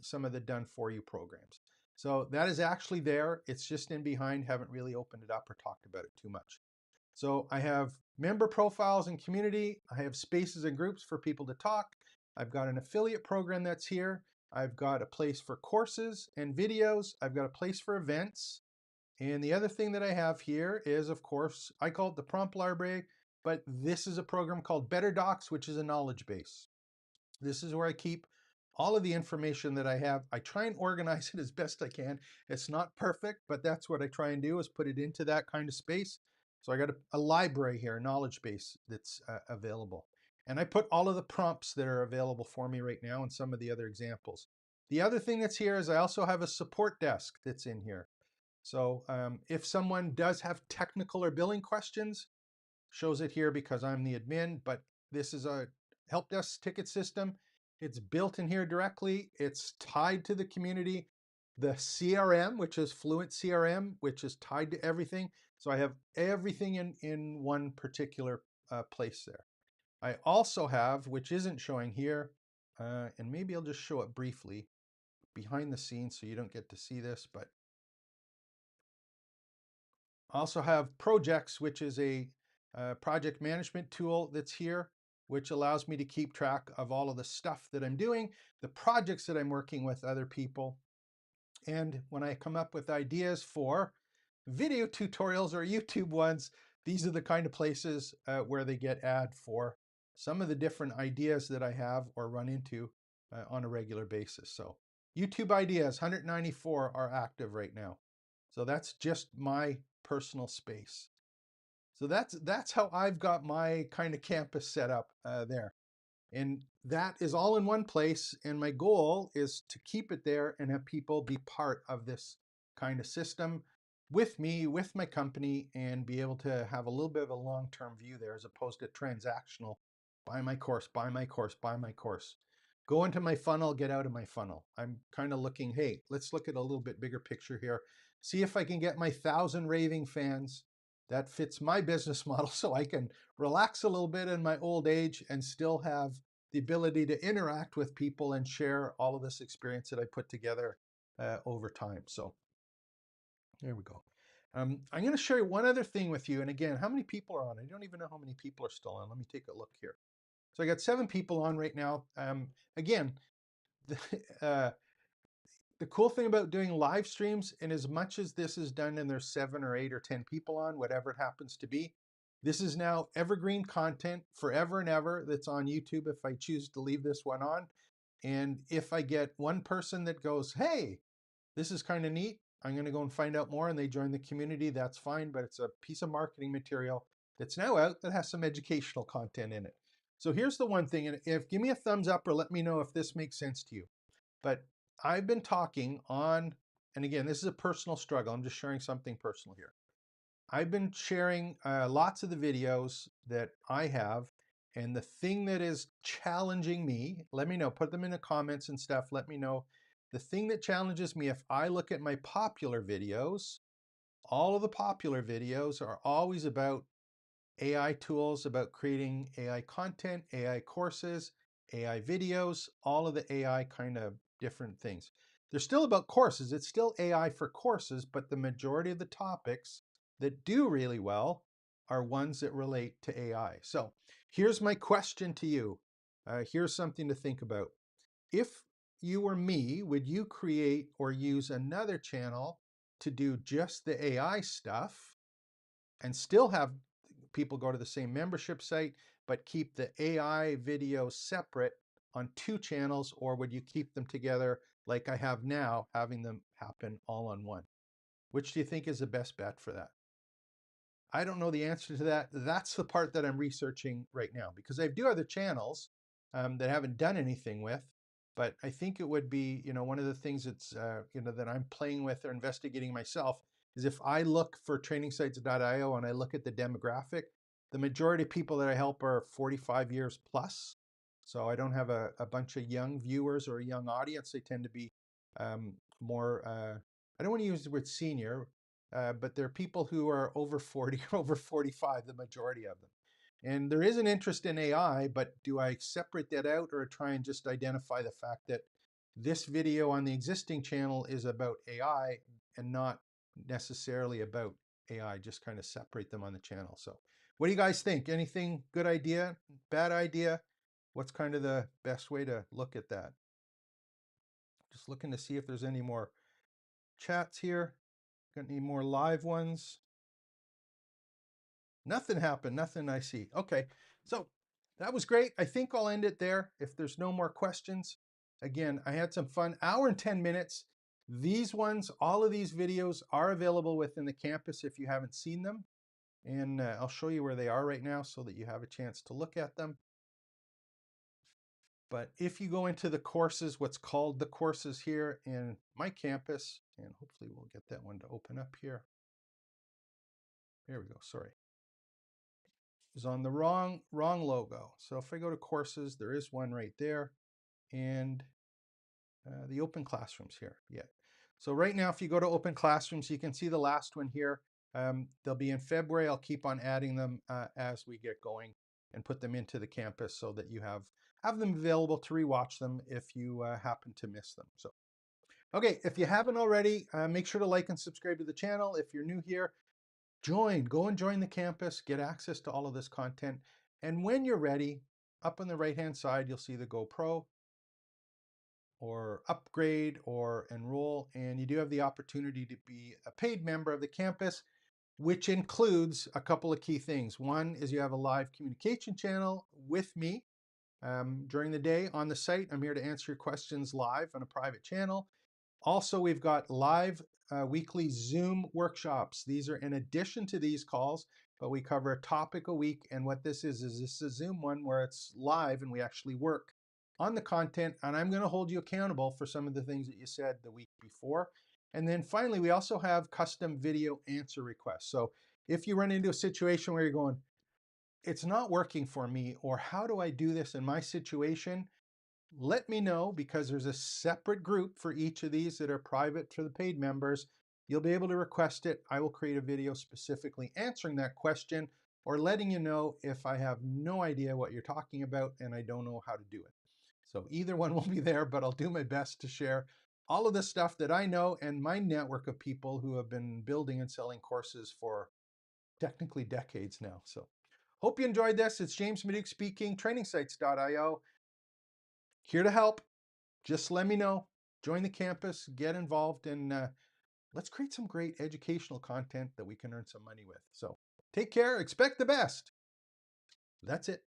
some of the done for you programs. So that is actually there. It's just in behind, haven't really opened it up or talked about it too much. So I have member profiles and community. I have spaces and groups for people to talk. I've got an affiliate program that's here. I've got a place for courses and videos. I've got a place for events. And the other thing that I have here is, of course, I call it the prompt library, but this is a program called Better Docs, which is a knowledge base. This is where I keep all of the information that I have. I try and organize it as best I can. It's not perfect, but that's what I try and do, is put it into that kind of space. So I got a library here, a knowledge base that's available. And I put all of the prompts that are available for me right now and some of the other examples. The other thing that's here is I also have a support desk that's in here. So if someone does have technical or billing questions, shows it here because I'm the admin, but this is a help desk ticket system. It's built in here directly. It's tied to the community. The CRM, which is Fluent CRM, which is tied to everything. So I have everything in one particular place there. I also have, which isn't showing here, and maybe I'll just show it briefly behind the scenes so you don't get to see this, but I also have projects, which is a project management tool that's here, which allows me to keep track of all of the stuff that I'm doing, the projects that I'm working with other people. And when I come up with ideas for video tutorials or YouTube ones, these are the kind of places where they get added for some of the different ideas that I have or run into on a regular basis. So YouTube ideas, 194 are active right now. So that's just my personal space. So that's how I've got my kind of campus set up there. And that is all in one place. And my goal is to keep it there and have people be part of this kind of system with me, with my company, and be able to have a little bit of a long-term view there as opposed to transactional. Buy my course, buy my course, buy my course. Go into my funnel, get out of my funnel. I'm kind of looking, hey, let's look at a little bit bigger picture here. See if I can get my 1,000 raving fans. That fits my business model so I can relax a little bit in my old age and still have the ability to interact with people and share all of this experience that I put together over time. So there we go. I'm going to share one other thing with you. And again, how many people are on? I don't even know how many people are still on. Let me take a look here. So I got 7 people on right now. Again, the, the cool thing about doing live streams, and as much as this is done and there's 7 or 8 or 10 people on, whatever it happens to be, this is now evergreen content forever and ever that's on YouTube if I choose to leave this one on. And if I get one person that goes, hey, this is kind of neat, I'm going to go and find out more, and they join the community, that's fine. But it's a piece of marketing material that's now out that has some educational content in it. So here's the one thing, and if give me a thumbs up or let me know if this makes sense to you. But I've been talking on, and again, this is a personal struggle. I'm just sharing something personal here. I've been sharing lots of the videos that I have, and the thing that is challenging me, let me know, put them in the comments and stuff, let me know. The thing that challenges me, if I look at my popular videos, all of the popular videos are always about AI tools, about creating AI content, AI courses, AI videos, all of the AI kind of different things. They're still about courses. It's still AI for courses, but the majority of the topics that do really well are ones that relate to AI. So here's my question to you. Here's something to think about. If you were me, would you create or use another channel to do just the AI stuff and still have people go to the same membership site, but keep the AI videos separate on 2 channels, or would you keep them together like I have now, having them happen all on one? Which do you think is the best bet for that? I don't know the answer to that. That's the part that I'm researching right now, because I do other channels that I haven't done anything with. But I think it would be, one of the things that's, that I'm playing with or investigating myself is if I look for trainingsites.io and I look at the demographic, the majority of people that I help are 45 years plus. So I don't have a bunch of young viewers or a young audience. They tend to be more, I don't want to use the word senior, but there are people who are over 40 or over 45, the majority of them. And there is an interest in AI, but do I separate that out or try and just identify the fact that this video on the existing channel is about AI and not necessarily about AI, just kind of separate them on the channel. So what do you guys think? Anything, good idea, bad idea? What's kind of the best way to look at that? Just looking to see if there's any more chats here. Got any more live ones? Nothing happened, nothing I see. Okay, so that was great. I think I'll end it there if there's no more questions. Again, I had some fun. Hour and 10 minutes. These ones, all of these videos are available within the campus if you haven't seen them. And I'll show you where they are right now so that you have a chance to look at them. But if you go into the courses, what's called the courses here in my campus, and hopefully we'll get that one to open up here. There we go, sorry. It's on the wrong logo. So if I go to courses, there is one right there. And the open classrooms here, yeah. So right now, if you go to open classrooms, you can see the last one here. They'll be in February. I'll keep on adding them as we get going and put them into the campus so that you have them available to rewatch them if you happen to miss them. So, okay, if you haven't already, make sure to like and subscribe to the channel. If you're new here, go and join the campus, get access to all of this content. And when you're ready, up on the right-hand side, you'll see the GoPro or upgrade or enroll, and you do have the opportunity to be a paid member of the campus, which includes a couple of key things. One is you have a live communication channel with me during the day on the site. I'm here to answer your questions live on a private channel. Also, we've got live weekly Zoom workshops. These are in addition to these calls, but we cover a topic a week. And what this is this is a Zoom one where it's live and we actually work on the content. And I'm going to hold you accountable for some of the things that you said the week before. And then finally, we also have custom video answer requests. So if you run into a situation where you're going, it's not working for me, or how do I do this in my situation? Let me know, because there's a separate group for each of these that are private for the paid members. You'll be able to request it. I will create a video specifically answering that question or letting you know if I have no idea what you're talking about and I don't know how to do it. So either one will be there, but I'll do my best to share all of the stuff that I know and my network of people who have been building and selling courses for technically decades now. So hope you enjoyed this. It's James Maduke speaking, trainingsites.io. Here to help. Just let me know. Join the campus, get involved, and let's create some great educational content that we can earn some money with. So take care, expect the best. That's it.